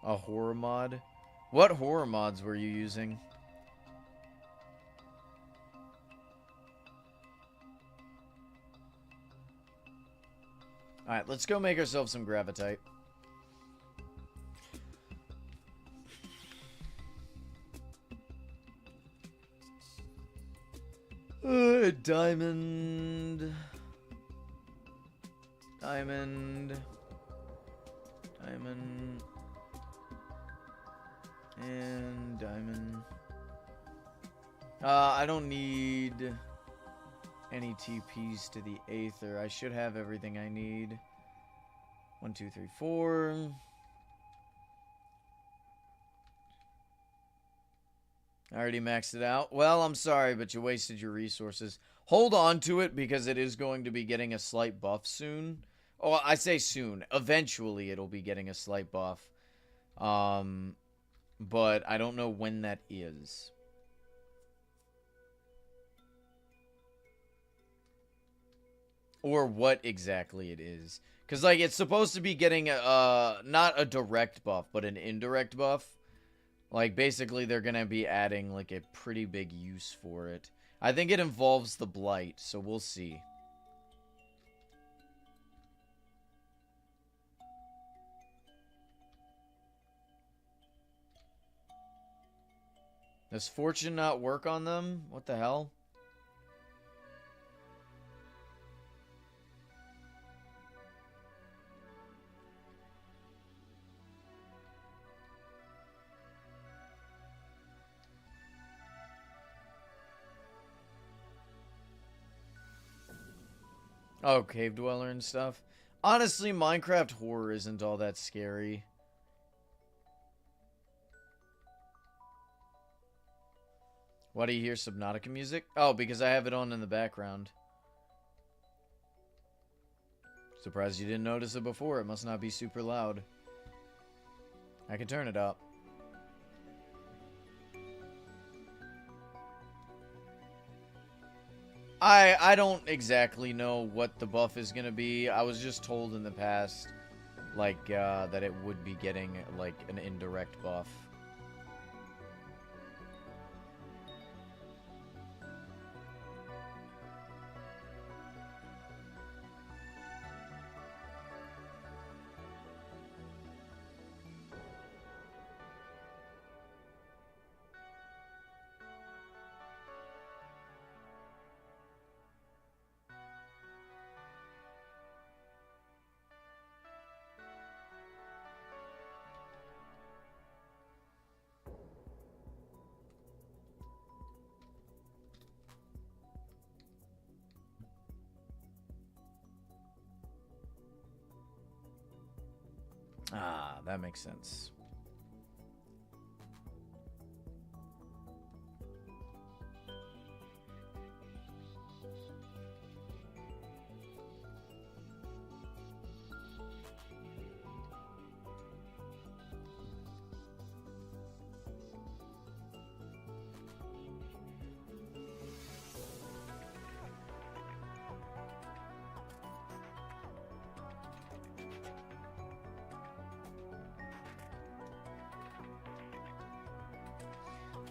A horror mod? What horror mods were you using? Alright, let's go make ourselves some gravitite. Diamond. Diamond. Diamond. And diamond. I don't need any TPs to the Aether. I should have everything I need. 1, 2, 3, 4. I already maxed it out. Well, I'm sorry, but you wasted your resources. Hold on to it because it is going to be getting a slight buff soon. Oh, I say soon. Eventually, it'll be getting a slight buff. But I don't know when that is. Or what exactly it is. Because, like, it's supposed to be getting, not a direct buff, but an indirect buff. Like, basically, they're going to be adding, like, a pretty big use for it. I think it involves the Blight, so we'll see. Does Fortune not work on them? What the hell? Oh, Cave Dweller and stuff. Honestly, Minecraft horror isn't all that scary. Why do you hear Subnautica music? Oh, because I have it on in the background. Surprised you didn't notice it before. It must not be super loud. I can turn it up. I don't exactly know what the buff is going to be. I was just told in the past, like, that it would be getting, like, an indirect buff. Ah, that makes sense.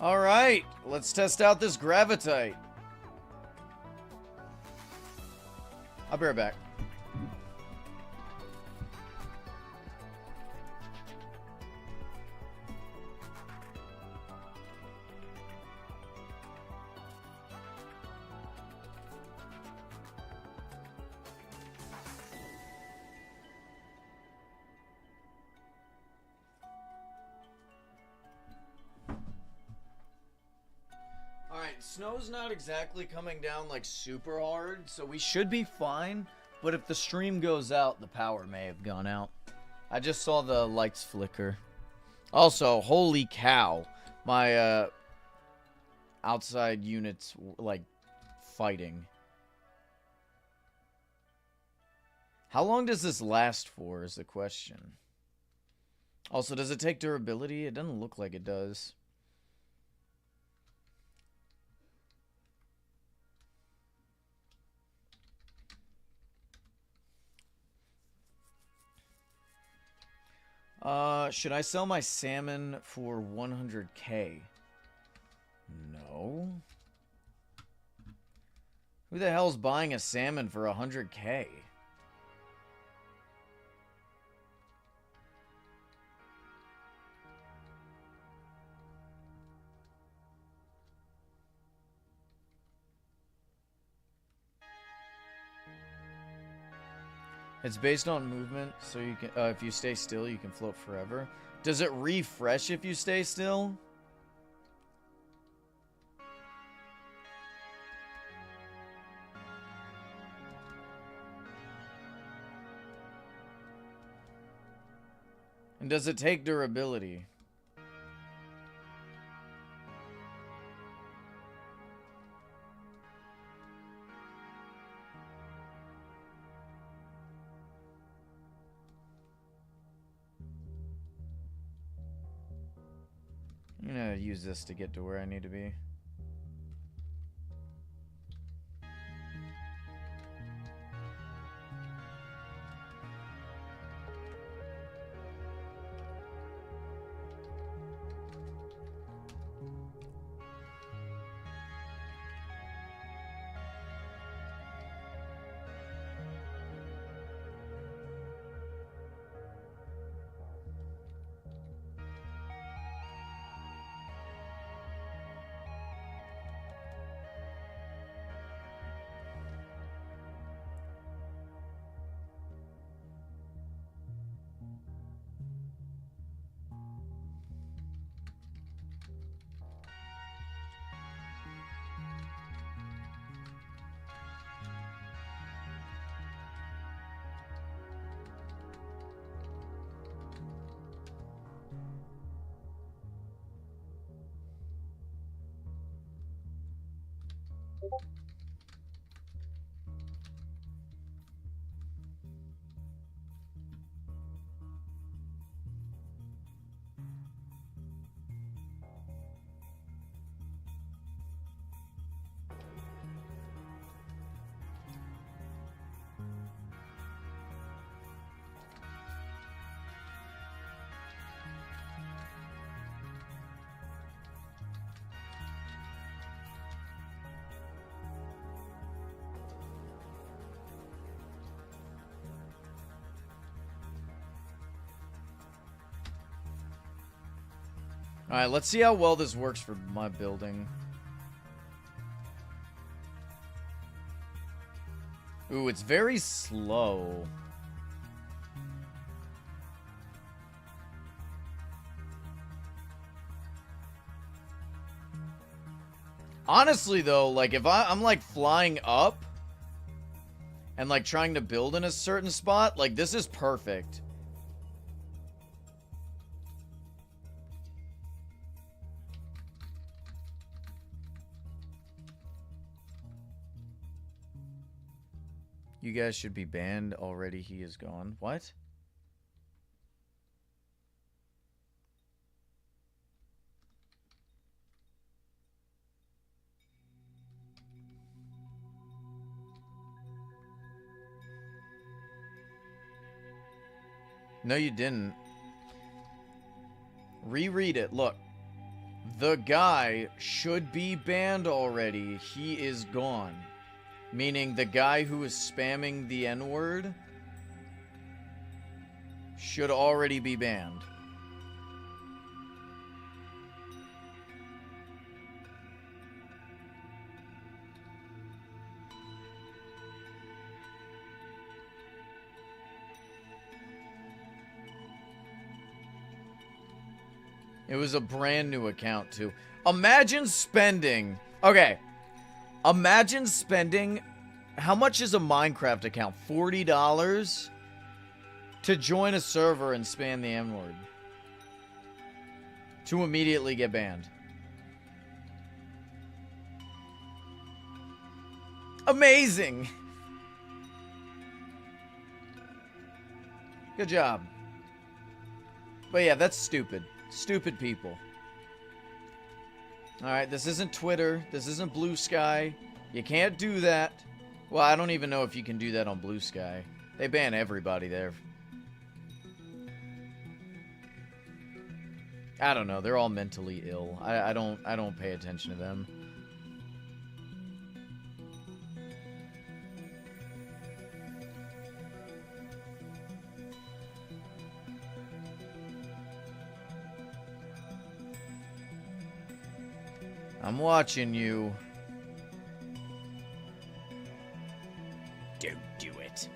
Alright, let's test out this Gravitite. I'll be right back. Snow's not exactly coming down like super hard, so we should be fine. But if the stream goes out, the power may have gone out. I just saw the lights flicker. Also, holy cow, my outside units like fighting. How long does this last for is the question. Also, does it take durability? It doesn't look like it does. Should I sell my salmon for 100k? No. Who the hell's buying a salmon for 100k? It's based on movement, so you can, if you stay still, you can float forever. Does it refresh if you stay still? And does it take durability? I'm gonna use this to get to where I need to be. Alright, let's see how well this works for my building. Ooh, it's very slow. Honestly, though, like, if I'm, like, flying up and, like, trying to build in a certain spot, like, this is perfect. You guys should be banned already. He is gone. What? No, you didn't. Reread it. Look. The guy should be banned already. He is gone. Meaning the guy who is spamming the N-word should already be banned. It was a brand new account, too. Imagine spending... Okay. Imagine spending... How much is a Minecraft account? $40? To join a server and spam the N-word. To immediately get banned. Amazing! Good job. But yeah, that's stupid. Stupid people. Alright, this isn't Twitter. This isn't Blue Sky. You can't do that. Well, I don't even know if you can do that on Blue Sky. They ban everybody there. I don't know. They're all mentally ill. I don't pay attention to them. I'm watching you. Don't do it.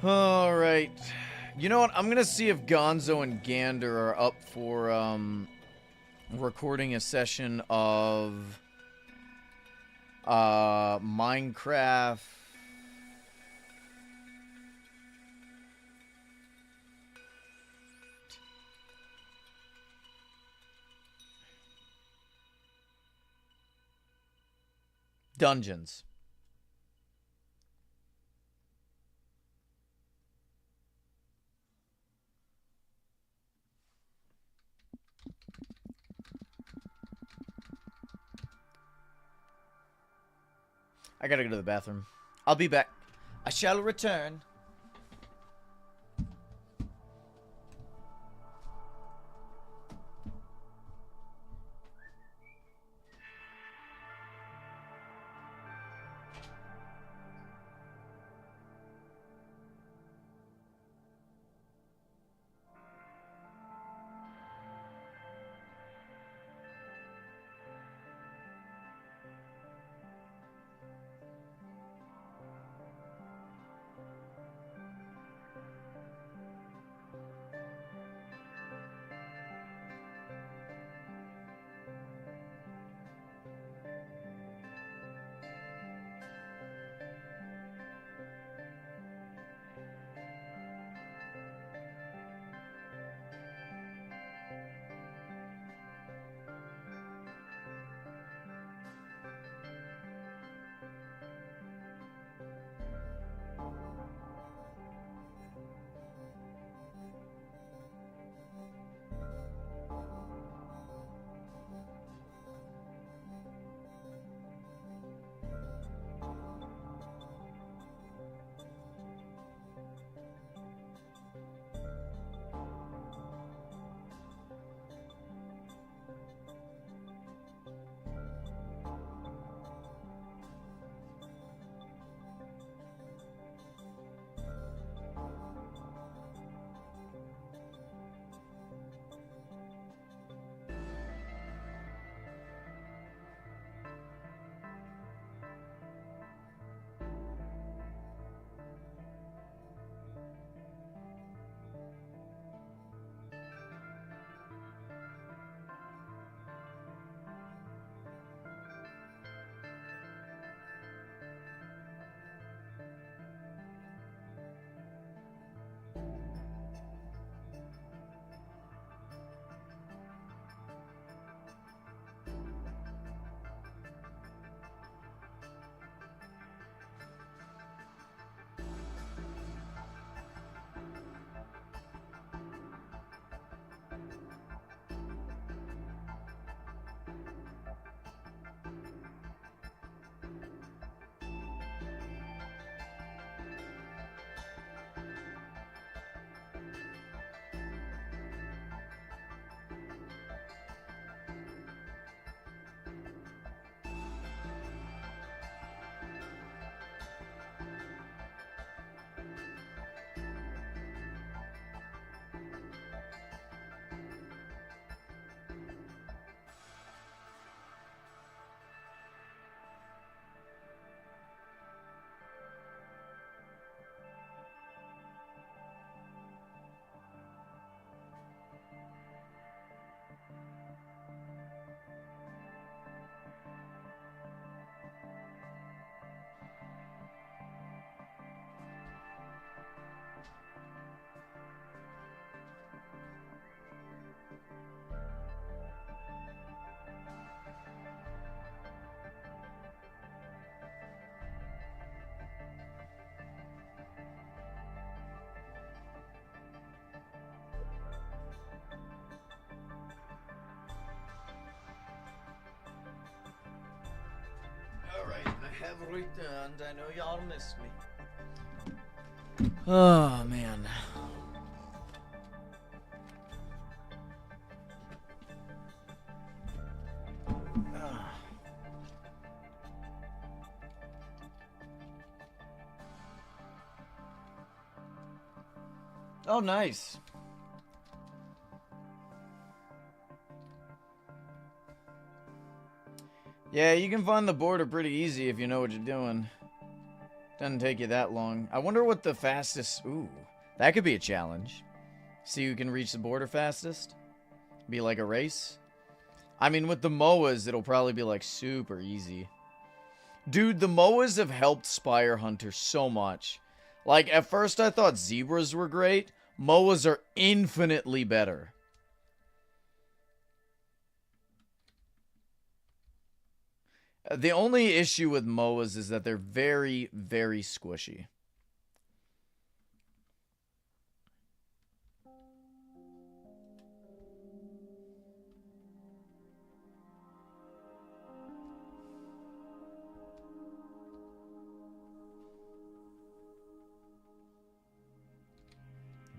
Alright. You know what? I'm gonna see if Gonzo and Gander are up for, recording a session of, Minecraft... Dungeons. I gotta go to the bathroom. I'll be back. I shall return. have returned. I know y'all missed me. Oh, man. Oh, nice. Yeah, you can find the border pretty easy if you know what you're doing. Doesn't take you that long. I wonder what the fastest... Ooh, that could be a challenge. See who can reach the border fastest? Be like a race? I mean, with the MOAs, it'll probably be like super easy. Dude, the MOAs have helped Spire Hunter so much. Like, at first I thought zebras were great. MOAs are infinitely better. The only issue with MOAs is that they're very, very squishy.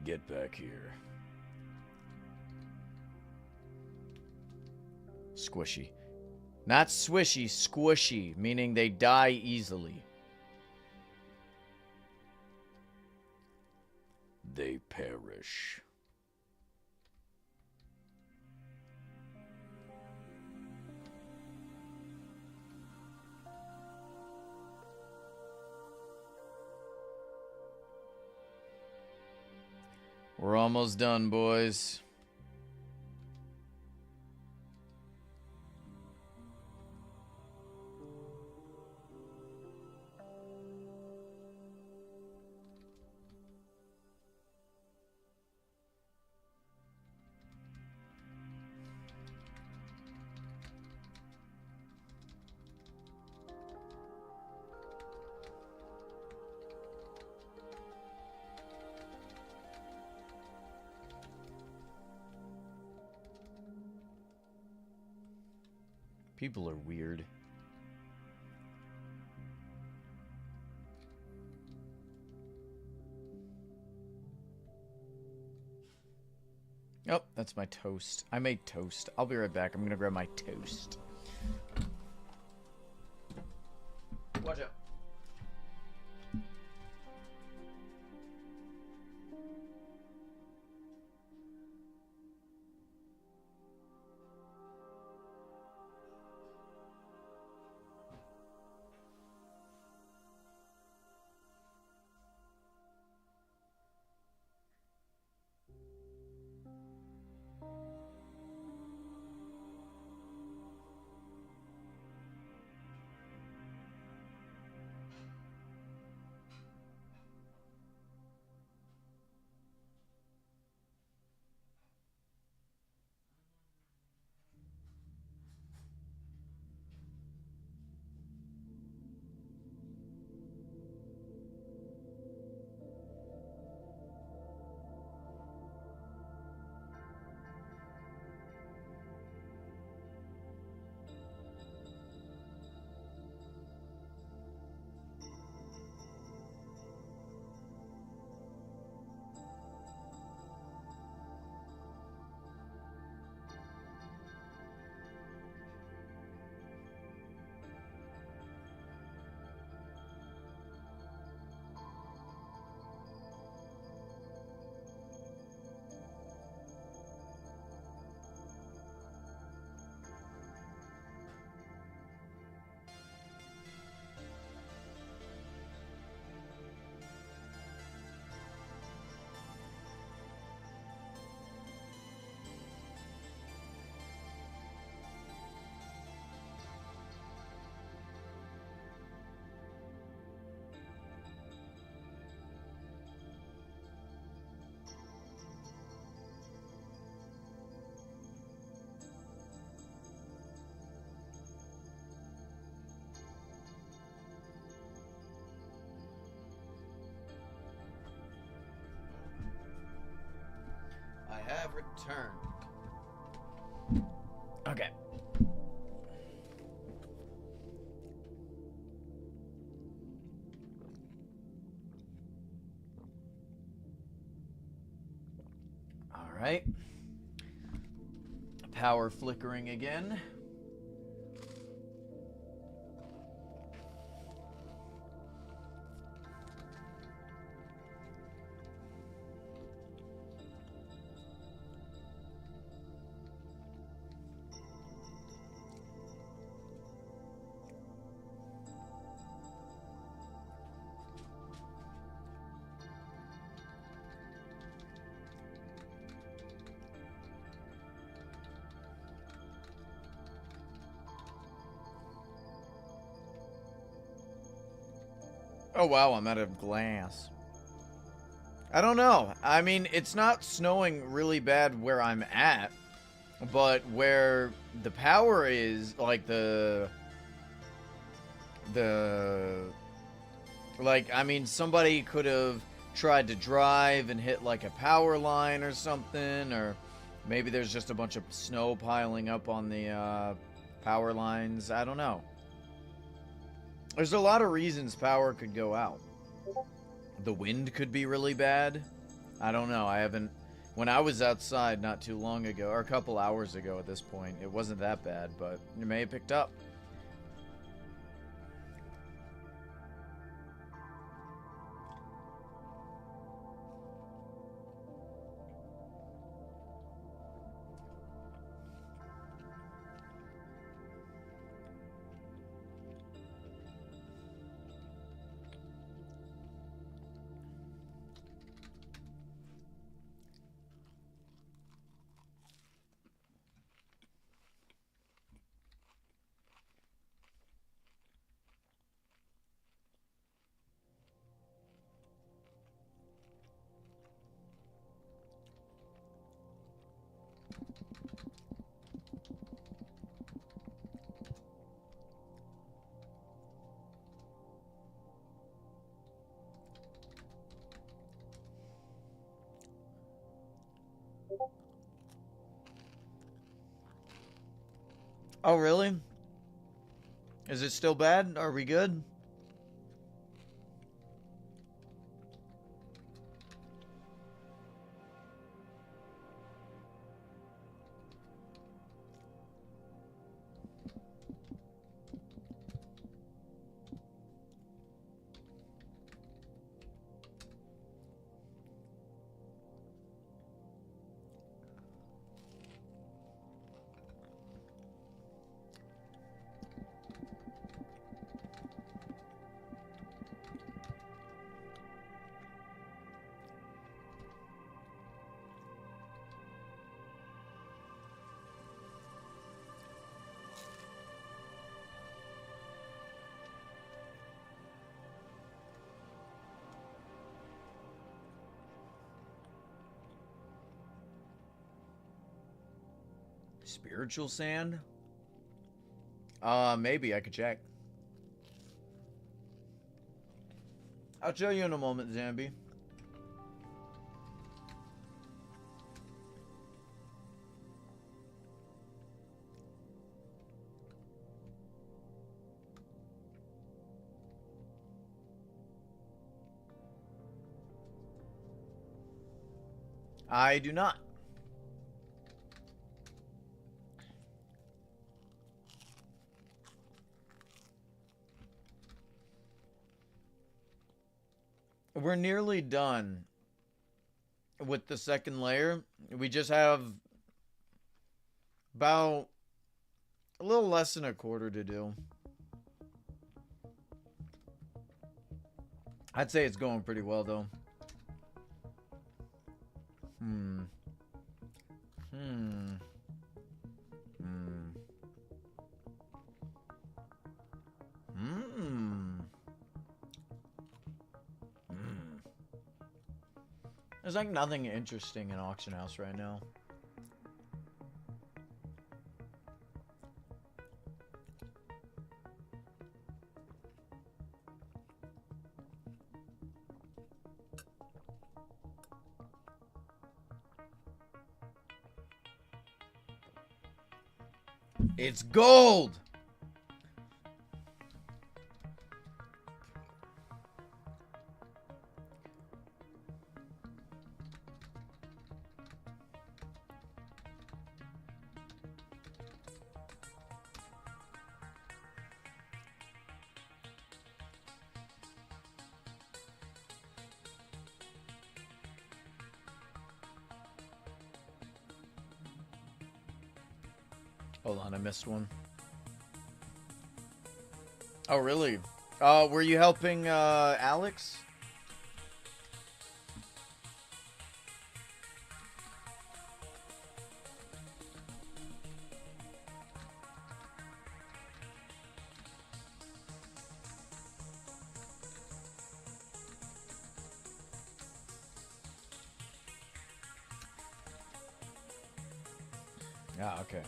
Get back here. Squishy. Not swishy, squishy, meaning they die easily. They perish. We're almost done, boys. People are weird. Oh, that's my toast. I made toast. I'll be right back. I'm gonna grab my toast. Watch out. I have returned. Okay. Alright. Power flickering again. Oh wow, I'm out of glass. I don't know. I mean, it's not snowing really bad where I'm at, but where the power is, like like, I mean, somebody could have tried to drive and hit like a power line or something, or maybe there's just a bunch of snow piling up on the power lines. I don't know. There's a lot of reasons power could go out. The wind could be really bad. I don't know. I haven't... When I was outside not too long ago, or a couple hours ago at this point, it wasn't that bad, but it may have picked up. Oh, really? Is it still bad? Are we good? Spiritual sand? Maybe I could check. I'll show you in a moment, Zambi. I do not. We're nearly done with the second layer. We just have about a little less than a quarter to do. I'd say it's going pretty well, though. There's like nothing interesting in Auction House right now. It's gold! Hold on, I missed one. Oh, really? Were you helping, Alex? Ah, okay.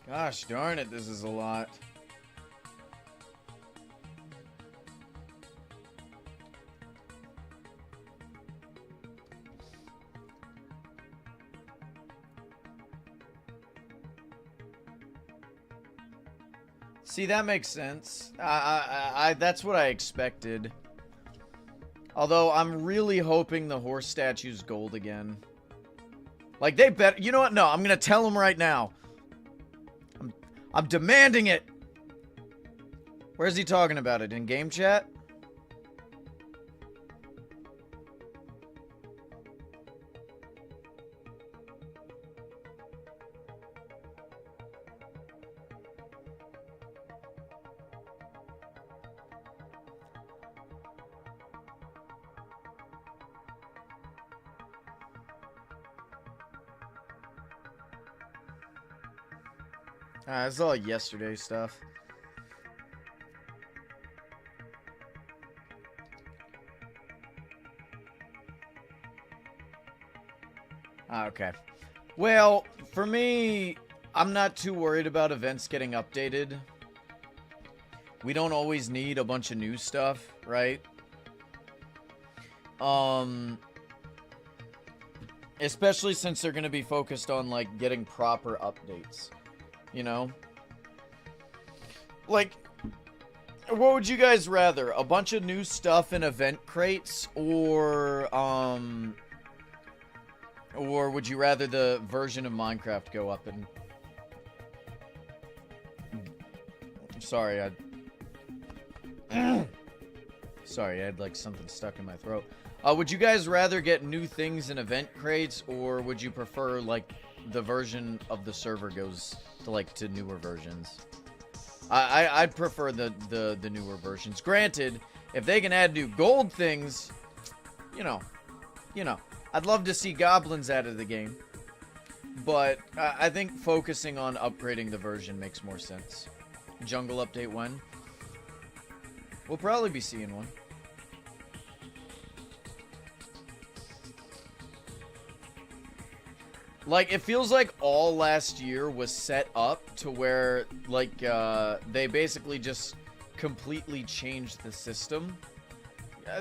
Gosh darn it, this is a lot. See, that makes sense. That's what I expected. Although, I'm really hoping the horse statue's gold again. Like, they bet. You know what? No, I'm gonna tell them right now. I'm demanding it. Where's he talking about it? In game chat? It's all yesterday stuff. Okay. Well, for me, I'm not too worried about events getting updated. We don't always need a bunch of new stuff, right? Especially since they're going to be focused on, like, getting proper updates. You know? Like, what would you guys rather? A bunch of new stuff in event crates, or would you rather the version of Minecraft go up and... Sorry, Sorry, I had, like, something stuck in my throat. Would you guys rather get new things in event crates, or would you prefer, like, the version of the server goes to, like, to newer versions? I'd prefer the newer versions. Granted, if they can add new gold things, you know, I'd love to see goblins added to the game. But I think focusing on upgrading the version makes more sense. Jungle update when? We'll probably be seeing one. Like, it feels like all last year was set up to where, like, they basically just completely changed the system.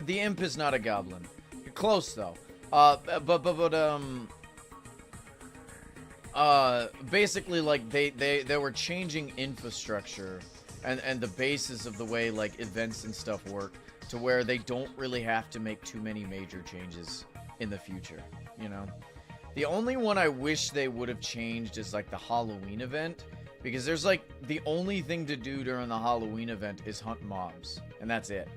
The imp is not a goblin. You're close, though. Basically, like, they were changing infrastructure and the basis of the way, like, events and stuff work to where they don't really have to make too many major changes in the future, you know? The only one I wish they would have changed is, like, the Halloween event. Because there's, like, the only thing to do during the Halloween event is hunt mobs. And that's it.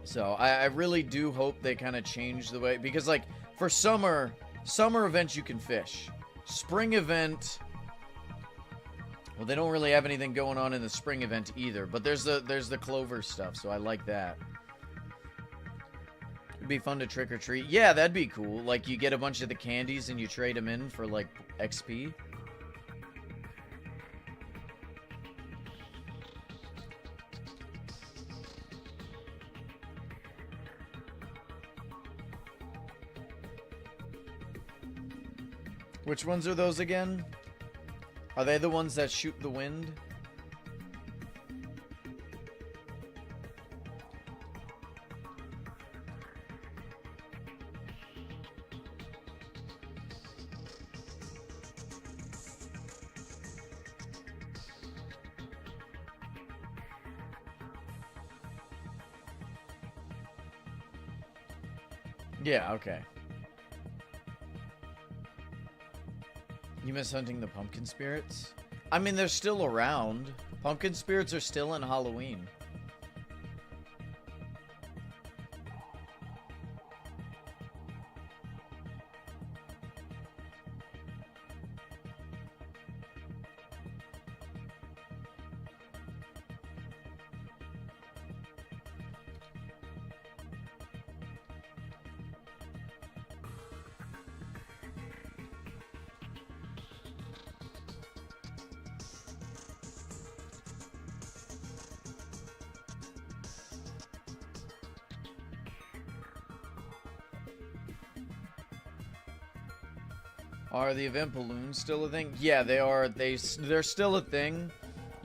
So, I really do hope they kind of change the way... Because, like, for summer events you can fish. Spring event... Well, they don't really have anything going on in the spring event either. But there's the clover stuff, so I like that. It'd be fun to trick or treat. Yeah, that'd be cool. Like, you get a bunch of the candies and you trade them in for, like, XP. Which ones are those again? Are they the ones that shoot the wind? Yeah, okay. You miss hunting the pumpkin spirits? I mean, they're still around. Pumpkin spirits are still in Halloween. Are the event balloons still a thing? Yeah, they are. They're still a thing.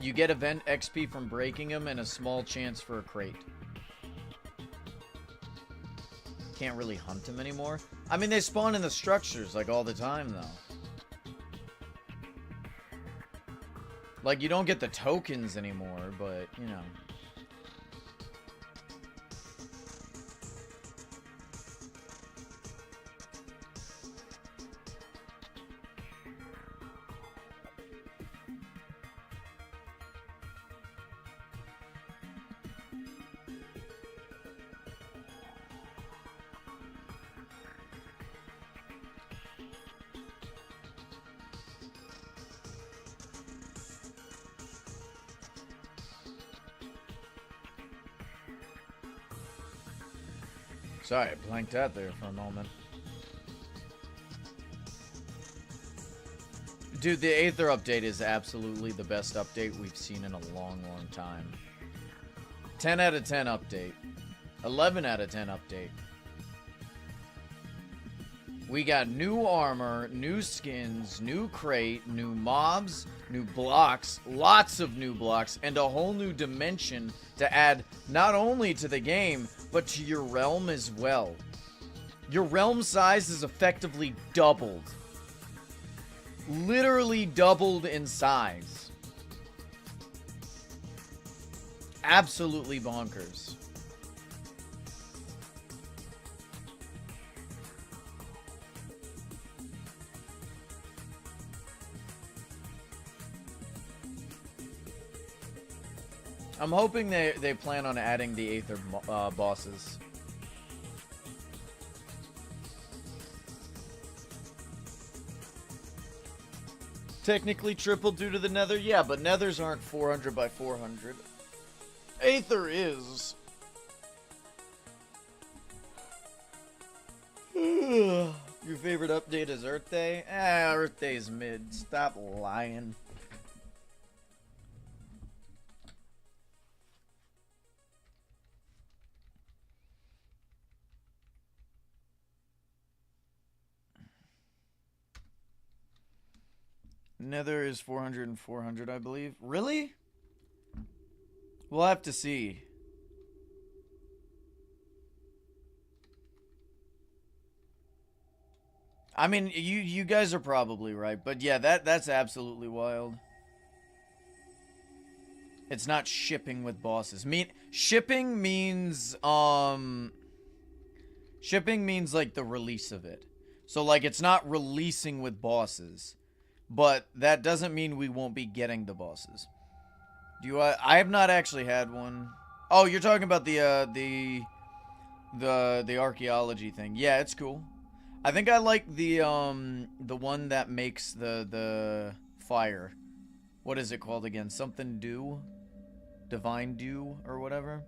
You get event XP from breaking them and a small chance for a crate. Can't really hunt them anymore. I mean, they spawn in the structures like all the time, though. Like, you don't get the tokens anymore, but, you know. Sorry, I blanked out there for a moment. Dude, the Aether update is absolutely the best update we've seen in a long, long time. 10 out of 10 update. 11 out of 10 update. We got new armor, new skins, new crate, new mobs, new blocks, lots of new blocks, and a whole new dimension to add not only to the game, but to your realm as well. Your realm size is effectively doubled. Literally doubled in size. Absolutely bonkers. I'm hoping they plan on adding the Aether bosses. Technically triple due to the Nether, yeah, but Nethers aren't 400 by 400. Aether is. Your favorite update is Earth Day? Earth Day's mid. Stop lying. Nether is 400 and 400, I believe. Really? We'll have to see. I mean, you guys are probably right, but yeah, that's absolutely wild. It's not shipping with bosses. Shipping means shipping means like the release of it. So like it's not releasing with bosses. But that doesn't mean we won't be getting the bosses. I have not actually had one. Oh, you're talking about the archaeology thing. Yeah, it's cool. I think I like the one that makes the fire. What is it called again? Something dew? Divine dew or whatever.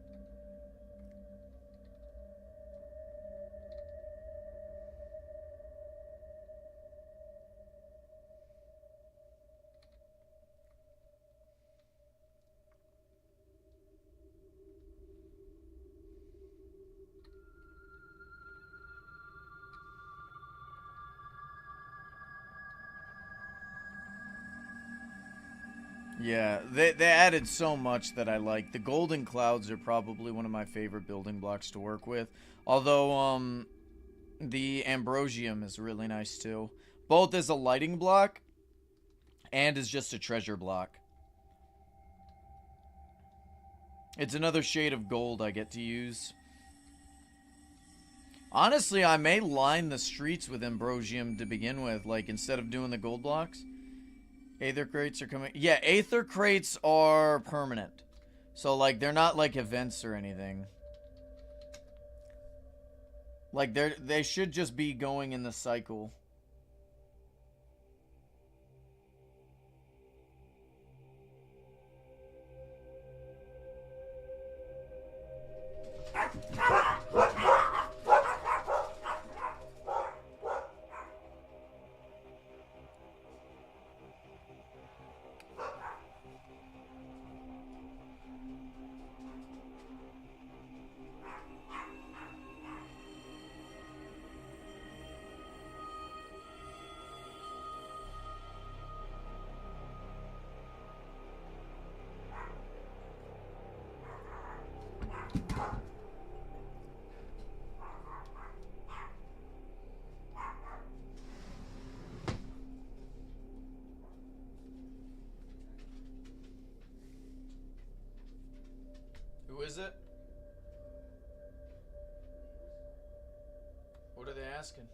Yeah, they added so much that I like. The golden clouds are probably one of my favorite building blocks to work with. Although, the ambrosium is really nice too. Both as a lighting block and as just a treasure block. It's another shade of gold I get to use. Honestly, I may line the streets with ambrosium to begin with, like instead of doing the gold blocks. Aether crates are coming. Yeah, Aether crates are permanent. So, like, they're not, like, events or anything. Like, they should just be going in the cycle. is it? What are they asking?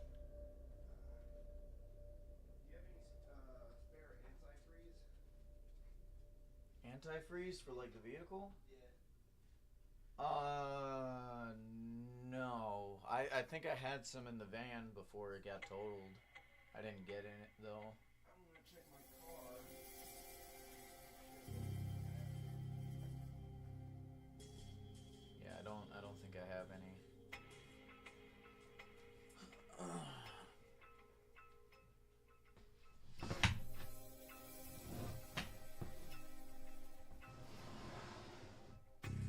Do you have any spare antifreeze? Antifreeze for like the vehicle? Yeah. No. I think I had some in the van before it got totaled. I didn't get in it though. I'm gonna check my car. Yeah, I don't think I have any.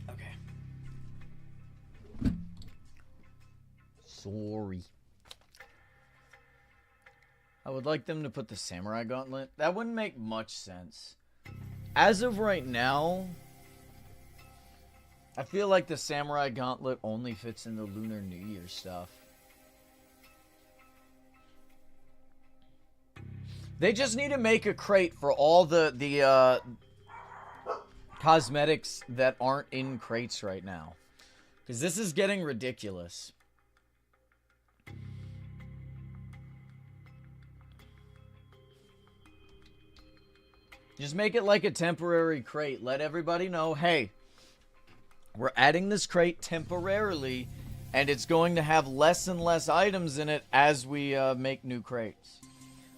Okay. Sorry. I would like them to put the Samurai Gauntlet. That wouldn't make much sense. As of right now, I feel like the Samurai Gauntlet only fits in the Lunar New Year stuff. They just need to make a crate for all the cosmetics that aren't in crates right now. Because this is getting ridiculous. Just make it like a temporary crate. Let everybody know, hey, we're adding this crate temporarily, and it's going to have less and less items in it as we make new crates.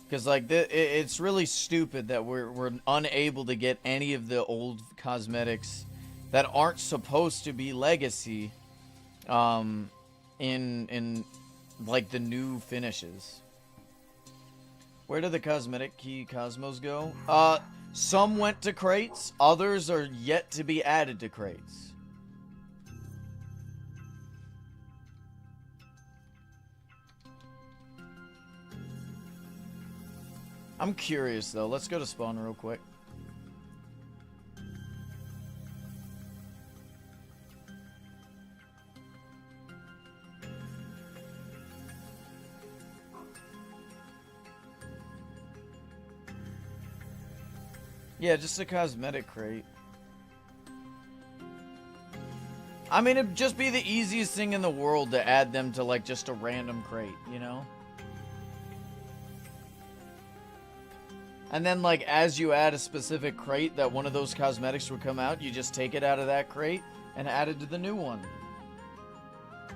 Because like it's really stupid that we're unable to get any of the old cosmetics that aren't supposed to be legacy in like the new finishes. Where did the cosmetic key cosmos go? Some went to crates, others are yet to be added to crates. I'm curious though. Let's go to spawn real quick. Yeah, just a cosmetic crate. I mean, it'd just be the easiest thing in the world to add them to, like, just a random crate, you know? And then, like, as you add a specific crate that one of those cosmetics would come out, you just take it out of that crate and add it to the new one.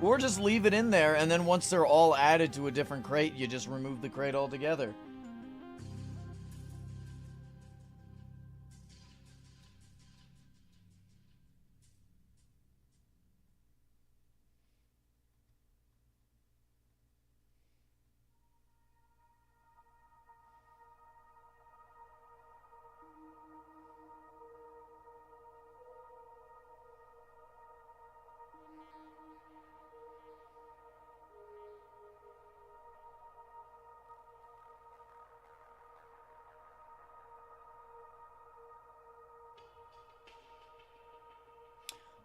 Or just leave it in there, and then once they're all added to a different crate, you just remove the crate altogether.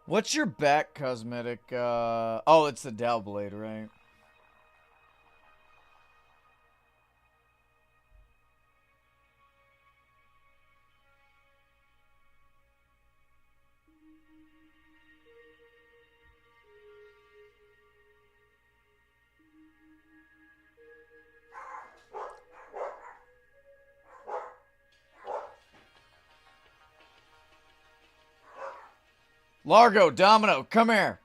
What's your back cosmetic? Oh, it's the Dow Blade, right? Largo, Domino, come here.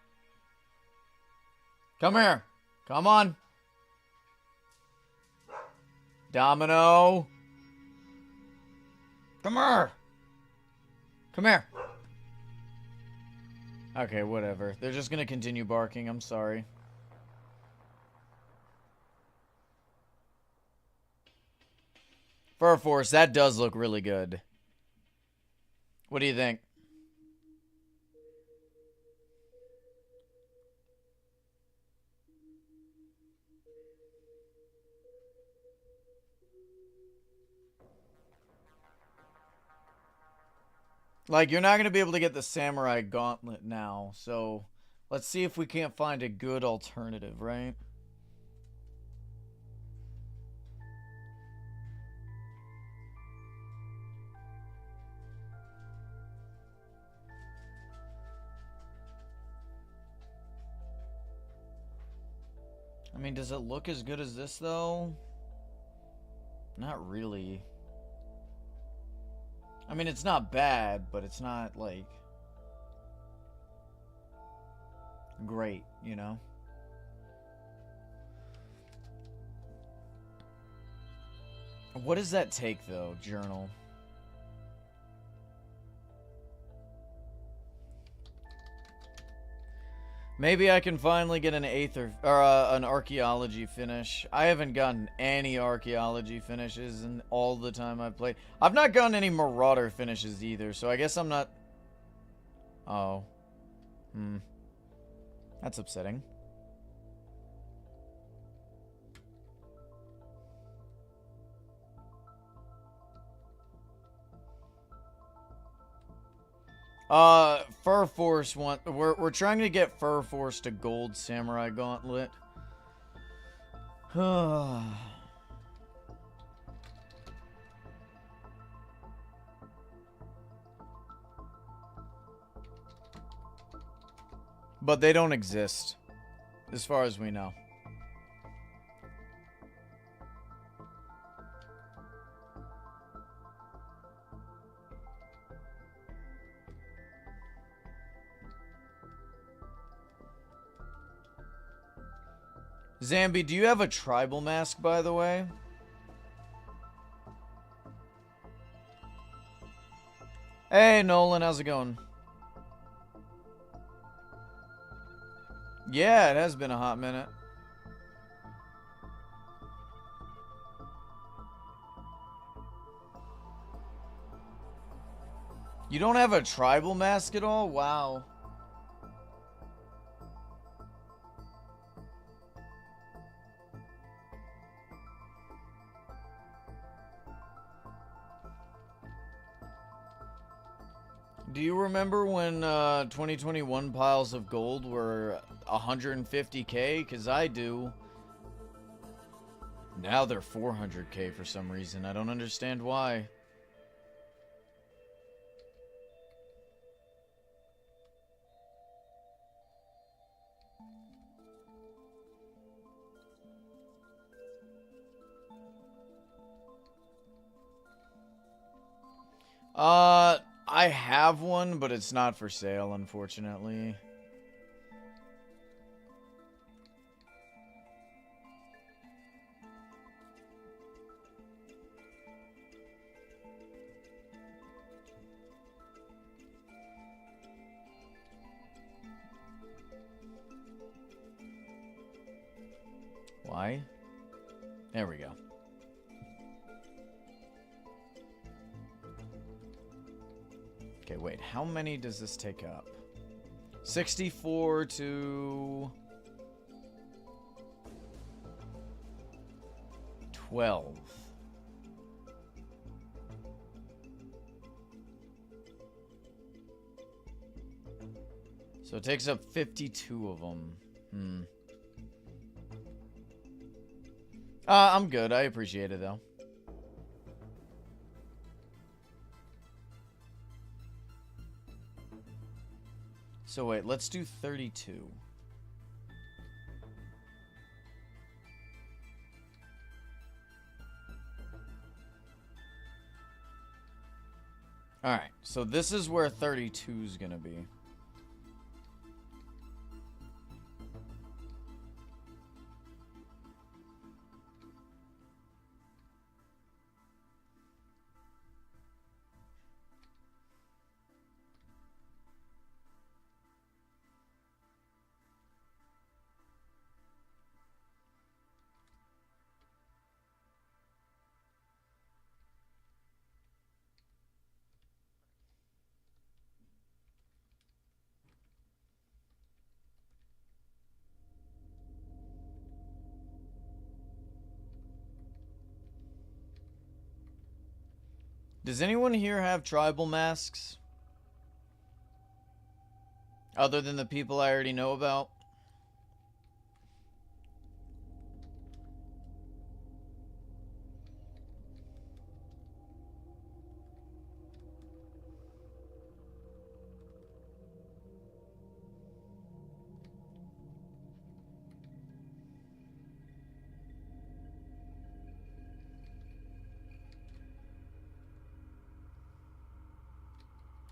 Come here. Come on. Domino. Come here. Come here. Okay, whatever. They're just gonna continue barking. I'm sorry. Fur Force, that does look really good. What do you think? Like, you're not going to be able to get the Samurai Gauntlet now, so let's see if we can't find a good alternative, right? I mean, does it look as good as this, though? Not really. I mean, it's not bad, but it's not, like, great, you know? What does that take, though, journal? Maybe I can finally get an an archaeology finish. I haven't gotten any archaeology finishes in all the time I've played. I've not gotten any marauder finishes either, so I guess I'm not... Oh. That's upsetting. Fur Force we're trying to get Fur Force to Gold Samurai Gauntlet. But they don't exist, as far as we know. Zambi, do you have a tribal mask, by the way? Hey, Nolan, how's it going? Yeah, it has been a hot minute. You don't have a tribal mask at all? Wow. Do you remember when 2021 piles of gold were 150k? Because I do. Now they're 400k for some reason. I don't understand why. I have one, but it's not for sale, unfortunately. Why? There we go. Okay, wait. How many does this take up? 64 to... 12. So it takes up 52 of them. I'm good. I appreciate it, though. So wait, let's do 32. Alright, so this is where 32 is gonna be. Does anyone here have tribal masks? Other than the people I already know about?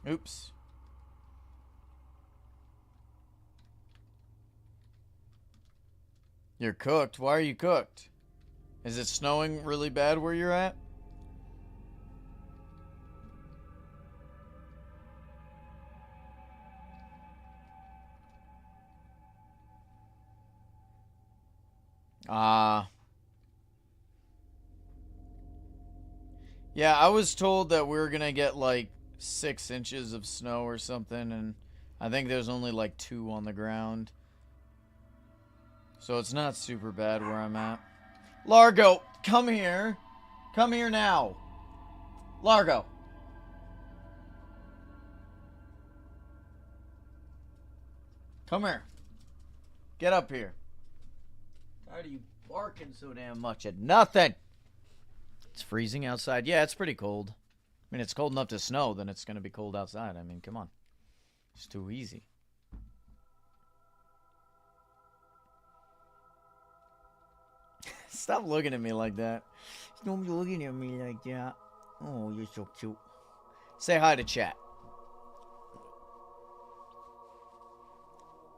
Oops. You're cooked? Why are you cooked? Is it snowing really bad where you're at? Ah. Yeah, I was told that we were gonna get like 6 inches of snow or something, and I think there's only like 2 on the ground. So it's not super bad where I'm at. Largo, come here. Come here now. Largo. Come here. Get up here. Tired of you barking so damn much at nothing. It's freezing outside. Yeah, it's pretty cold. I mean, it's cold enough to snow, then it's going to be cold outside. I mean, come on. It's too easy. Stop looking at me like that. Stop looking at me like that. Oh, you're so cute. Say hi to chat.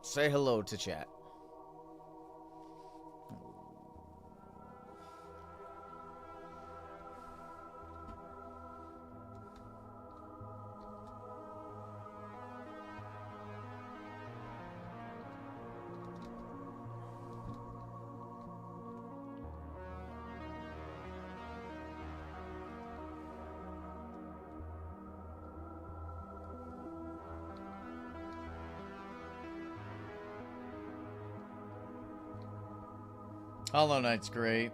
Say hello to chat. Hollow Knight's great.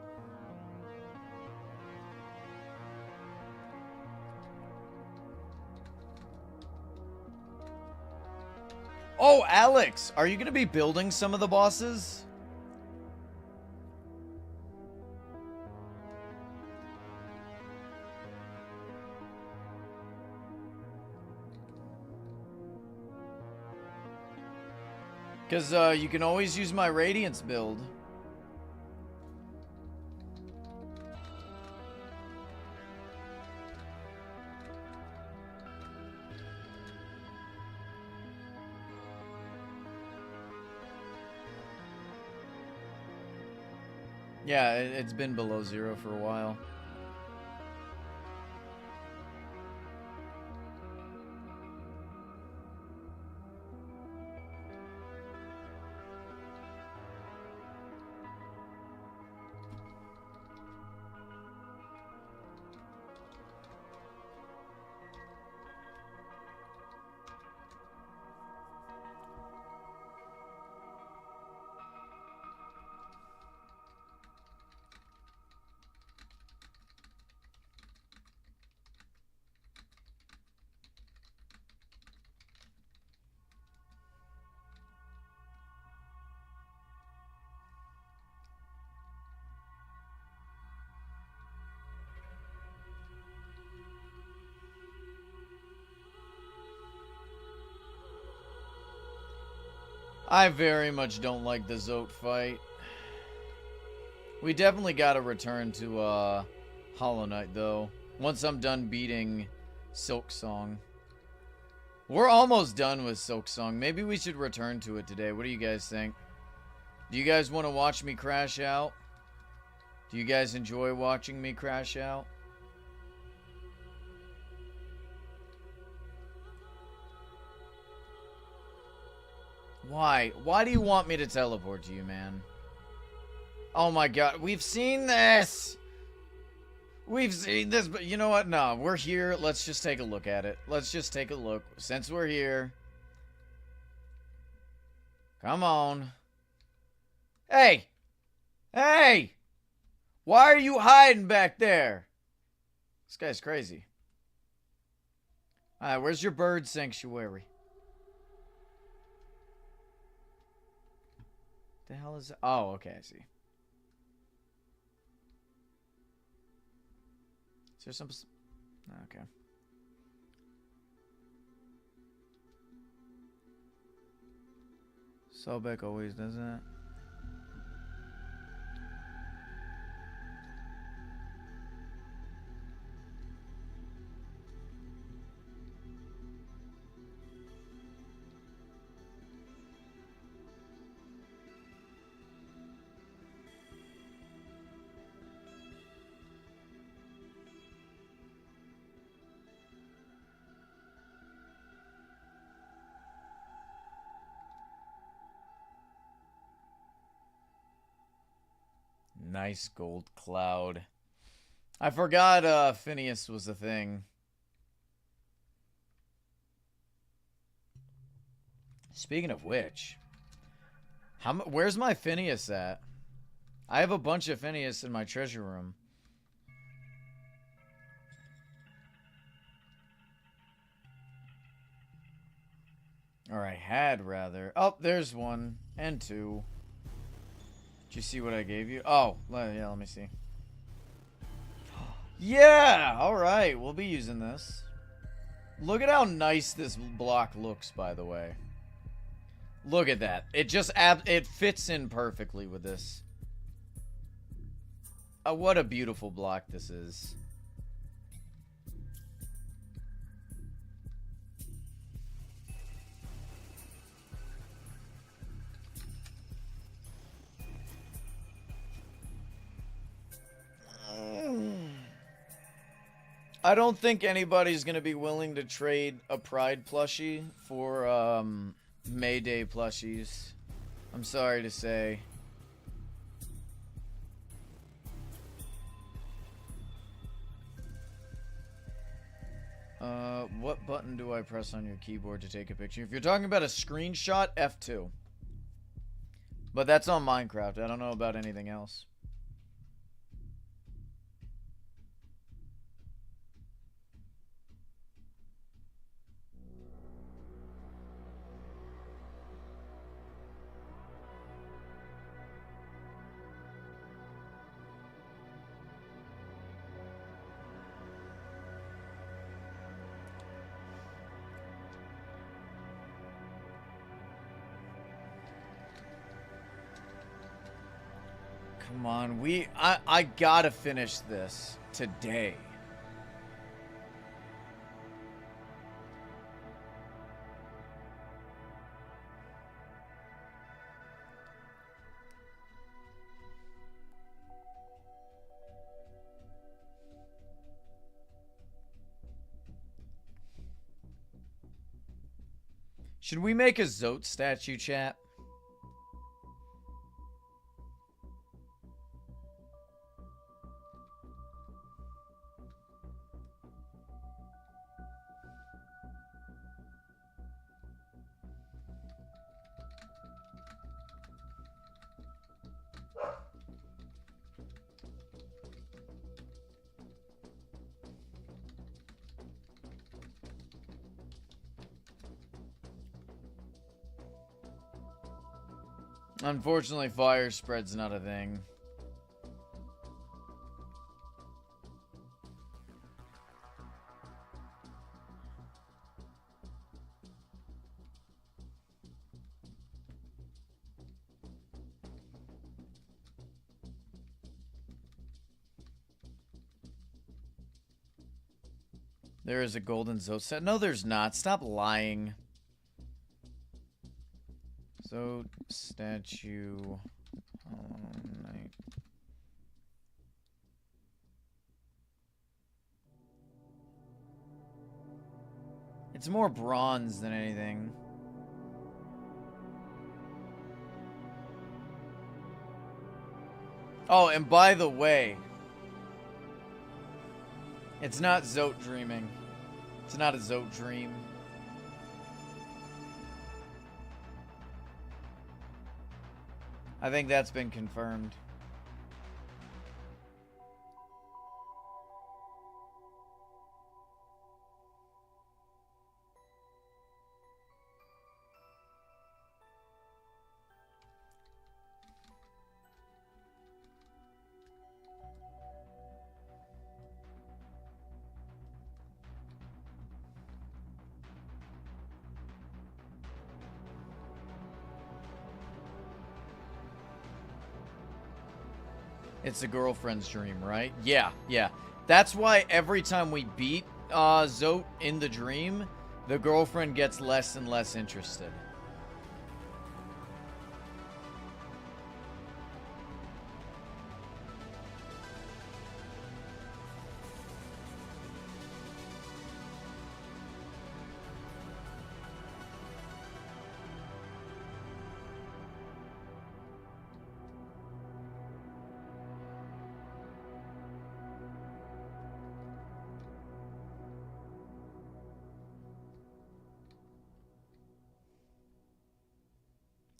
Oh, Alex, are you going to be building some of the bosses? Because you can always use my Radiance build. Yeah, it's been below 0 for a while. I very much don't like the Zote fight. We definitely gotta return to Hollow Knight, though. Once I'm done beating Silksong. We're almost done with Silksong. Maybe we should return to it today. What do you guys think? Do you guys want to watch me crash out? Do you guys enjoy watching me crash out? Why? Why do you want me to teleport to you, man? Oh my god, we've seen this! We've seen this, but you know what? No, we're here. Let's just take a look at it. Let's just take a look. Since we're here. Come on. Hey! Hey! Why are you hiding back there? This guy's crazy. Alright, where's your bird sanctuary? The hell is that? Oh, okay, I see. Is there some... Okay. Sobek always does that. nice gold cloud. I forgot Phineas was a thing. Speaking of which, where's my Phineas at? I have a bunch of Phineas in my treasure room. Or I had, rather. Oh, there's one. And two. Did you see what I gave you? Oh, yeah, let me see. Yeah! Alright, we'll be using this. Look at how nice this block looks, by the way. Look at that. It just it fits in perfectly with this. What a beautiful block this is. I don't think anybody's going to be willing to trade a Pride plushie for Mayday plushies. I'm sorry to say. What button do I press on your keyboard to take a picture? If you're talking about a screenshot, F2. But that's on Minecraft. I don't know about anything else. Come on, I gotta finish this today. Should we make a Zote statue, chat? Unfortunately, fire spread's not a thing. There is a golden Zote set. No, there's not. Stop lying. Zote statue. Hollow Knight. It's more bronze than anything. Oh, and by the way, it's not Zote dreaming. It's not a Zote dream. I think that's been confirmed. It's a girlfriend's dream, right? Yeah, yeah. That's why every time we beat Zote in the dream, the girlfriend gets less and less interested.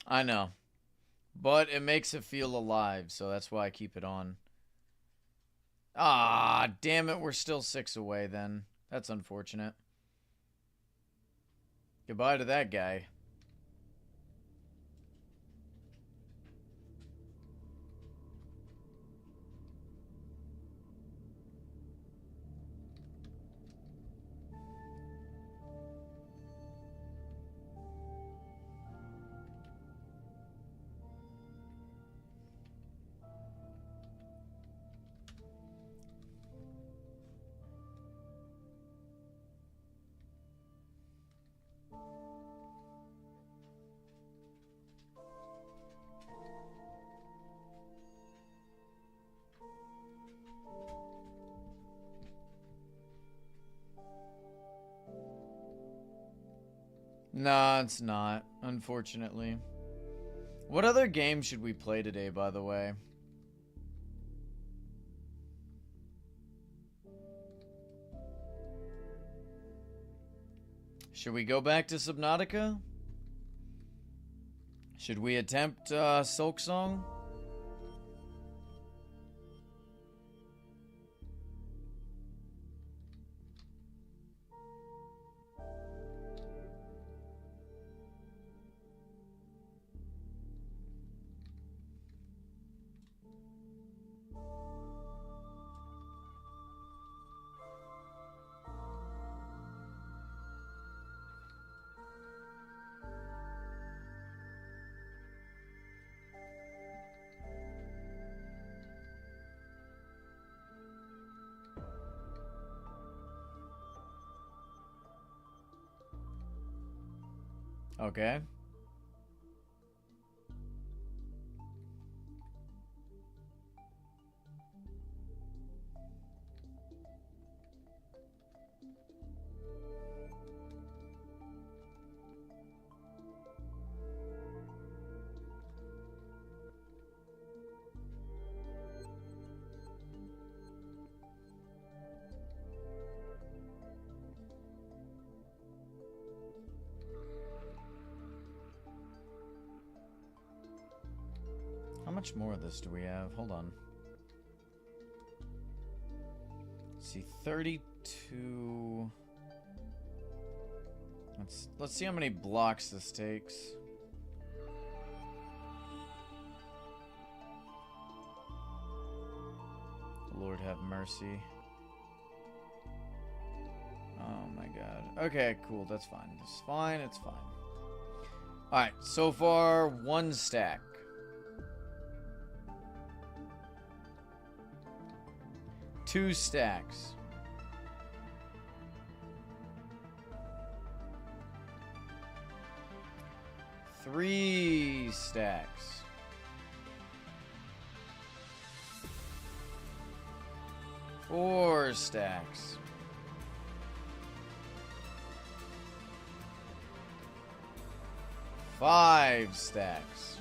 I know. But it makes it feel alive, so that's why I keep it on. Ah, damn it, we're still 6 away then. That's unfortunate. Goodbye to that guy. Nah, it's not, unfortunately. What other game should we play today, by the way? Should we go back to Subnautica? Should we attempt Silksong? Okay. How much more of this do we have? Hold on. Let's see, 32. Let's see how many blocks this takes. Lord have mercy. Oh my god. Okay, cool. That's fine. It's fine. It's fine. Alright, so far, 1 stack. 2 stacks. 3 stacks. 4 stacks. 5 stacks.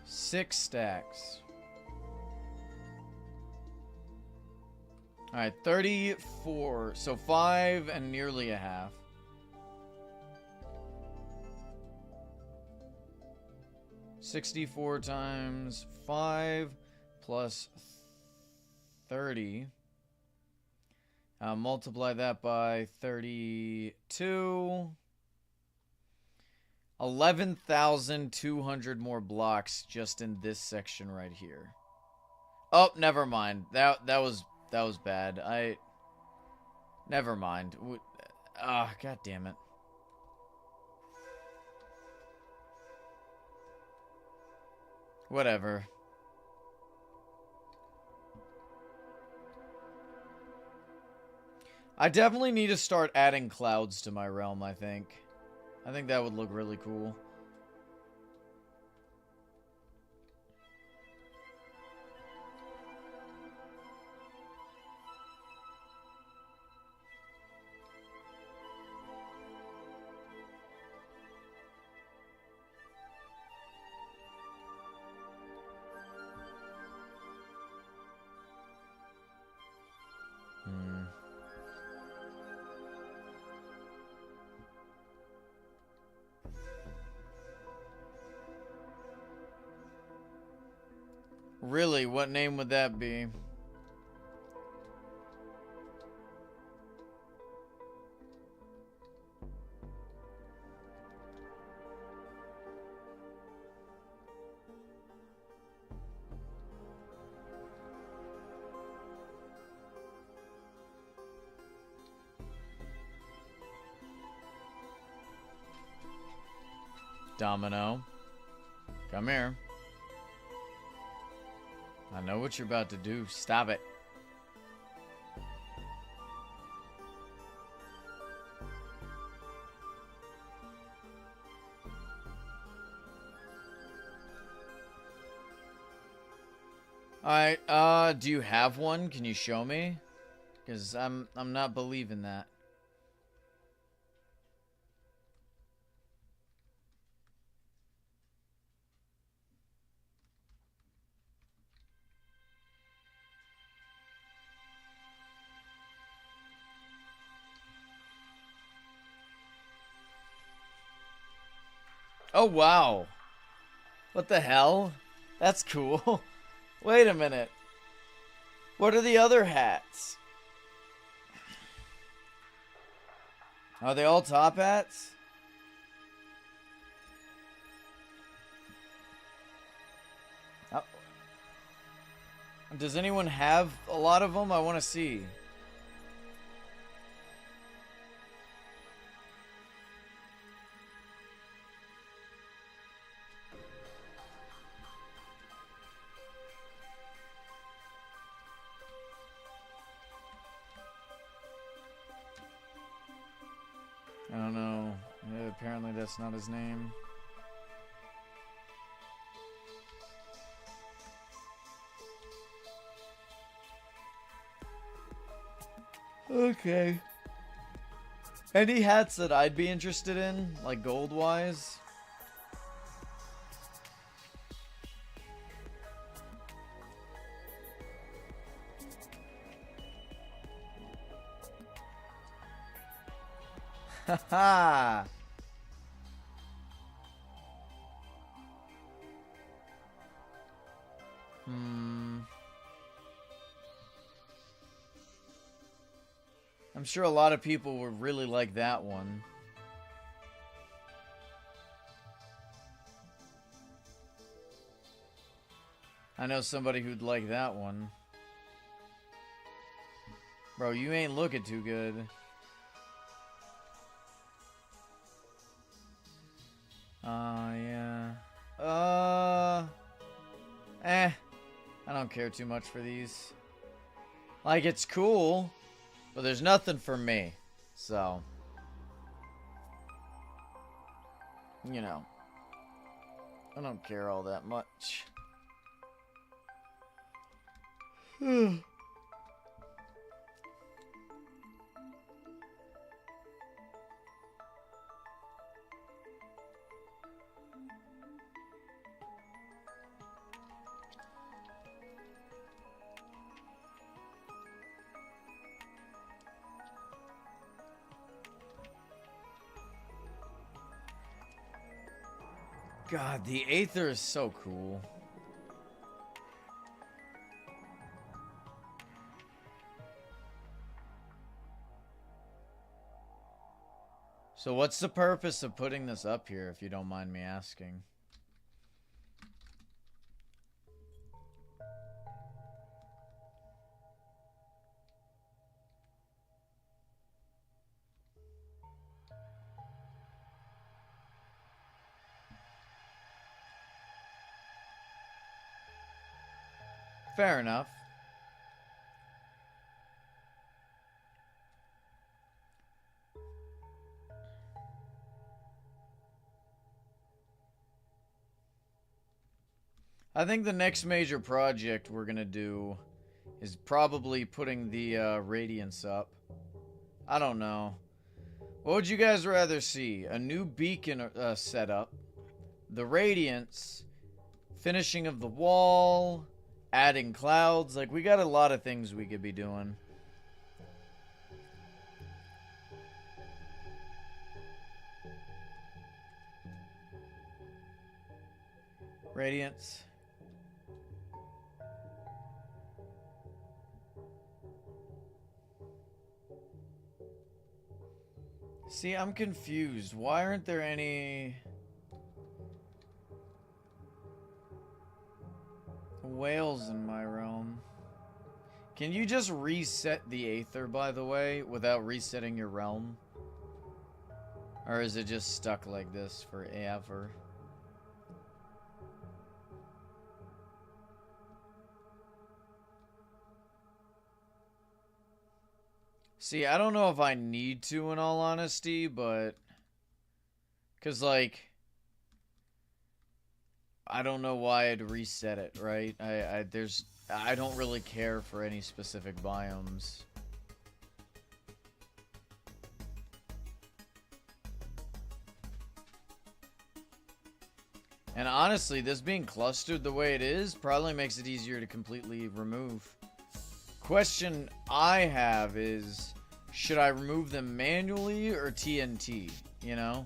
6 stacks. Alright, 34. So 5 and nearly a half. 64 times 5 plus 30. Multiply that by 32. 11,200 more blocks just in this section right here. Oh, never mind. That was bad. Never mind. God damn it. Whatever. I definitely need to start adding clouds to my realm, I think. I think that would look really cool. Hmm. Really, what name would that be? Domino. Come here. I know what you're about to do. Stop it. Alright, do you have one? Can you show me? Because I'm not believing that. Oh, wow. What the hell? That's cool. Wait a minute. What are the other hats? Are they all top hats? Oh. Does anyone have a lot of them? I want to see. I don't know. Yeah, apparently that's not his name. Okay. Any hats that I'd be interested in, like gold-wise? Haha! I'm sure a lot of people would really like that one. I know somebody who'd like that one. Bro, you ain't looking too good. Yeah. I don't care too much for these. Like, it's cool, but there's nothing for me. So, you know, I don't care all that much. God, the Aether is so cool. So what's the purpose of putting this up here, if you don't mind me asking? Fair enough. I think the next major project we're gonna do is probably putting the Radiance up. I don't know. What would you guys rather see? A new beacon setup, the Radiance, finishing of the wall, adding clouds. Like, we got a lot of things we could be doing. Radiance. See, I'm confused. Why aren't there any whales in my realm? Can you just reset the Aether, by the way, without resetting your realm? Or is it just stuck like this forever? See, I don't know if I need to, in all honesty, but... Because, like... I don't know why I'd reset it, right? I don't really care for any specific biomes. And honestly, this being clustered the way it is probably makes it easier to completely remove. Question I have is, should I remove them manually or TNT, you know?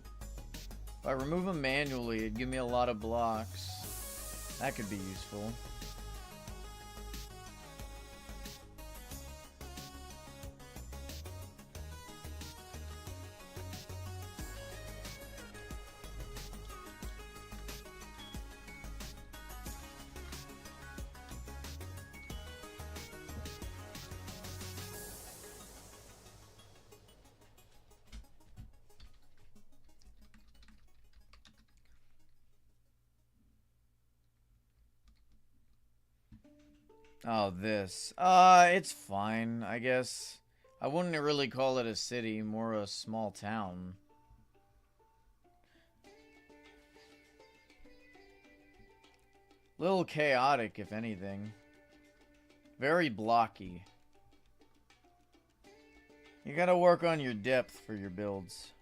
If I remove them manually, it'd give me a lot of blocks. That could be useful. Oh, this. It's fine, I guess. I wouldn't really call it a city, more a small town. Little chaotic, if anything. Very blocky. You gotta work on your depth for your builds.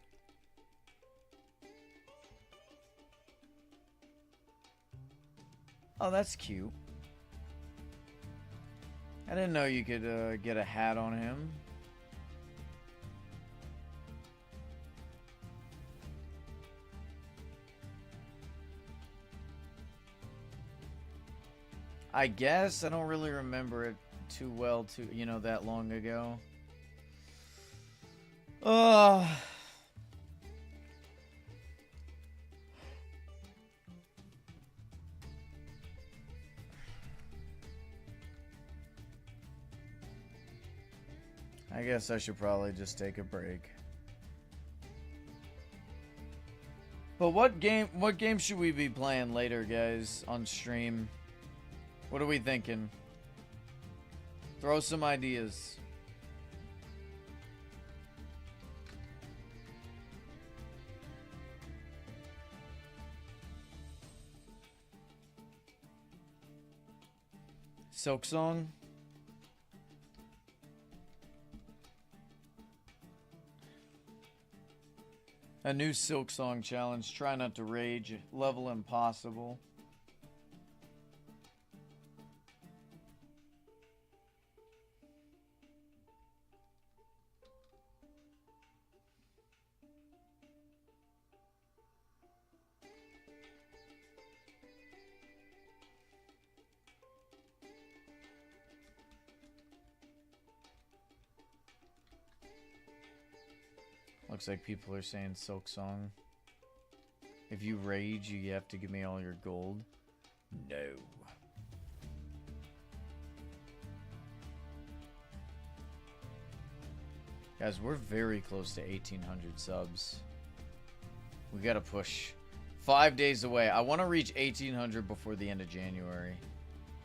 Oh, that's cute. I didn't know you could get a hat on him. I guess I don't really remember it too well, that long ago. I guess I should probably just take a break. But what game should we be playing later, guys, on stream? What are we thinking? Throw some ideas. Silksong? A new Silksong challenge. Try not to rage. Level impossible. Looks like people are saying Silksong. If you rage, you have to give me all your gold. No. Guys, we're very close to 1,800 subs. We gotta push. 5 days away. I want to reach 1,800 before the end of January.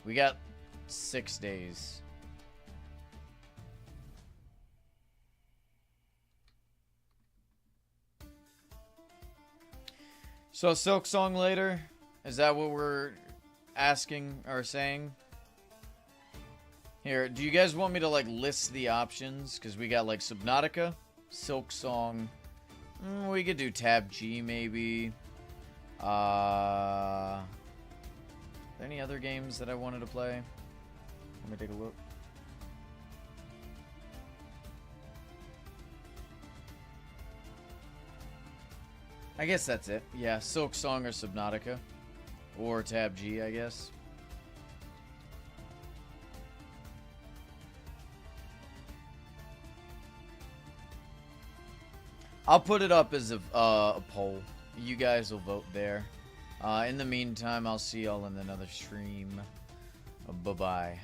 We got 6 days. So Silksong later? Is that what we're asking or saying? Here, do you guys want me to like list the options? Because we got like Subnautica, Silksong. We could do Tab G maybe. Are there any other games that I wanted to play? Let me take a look. I guess that's it. Yeah, Silksong or Subnautica. Or tab G, I guess. I'll put it up as a poll. You guys will vote there. In the meantime, I'll see y'all in another stream. Bye-bye.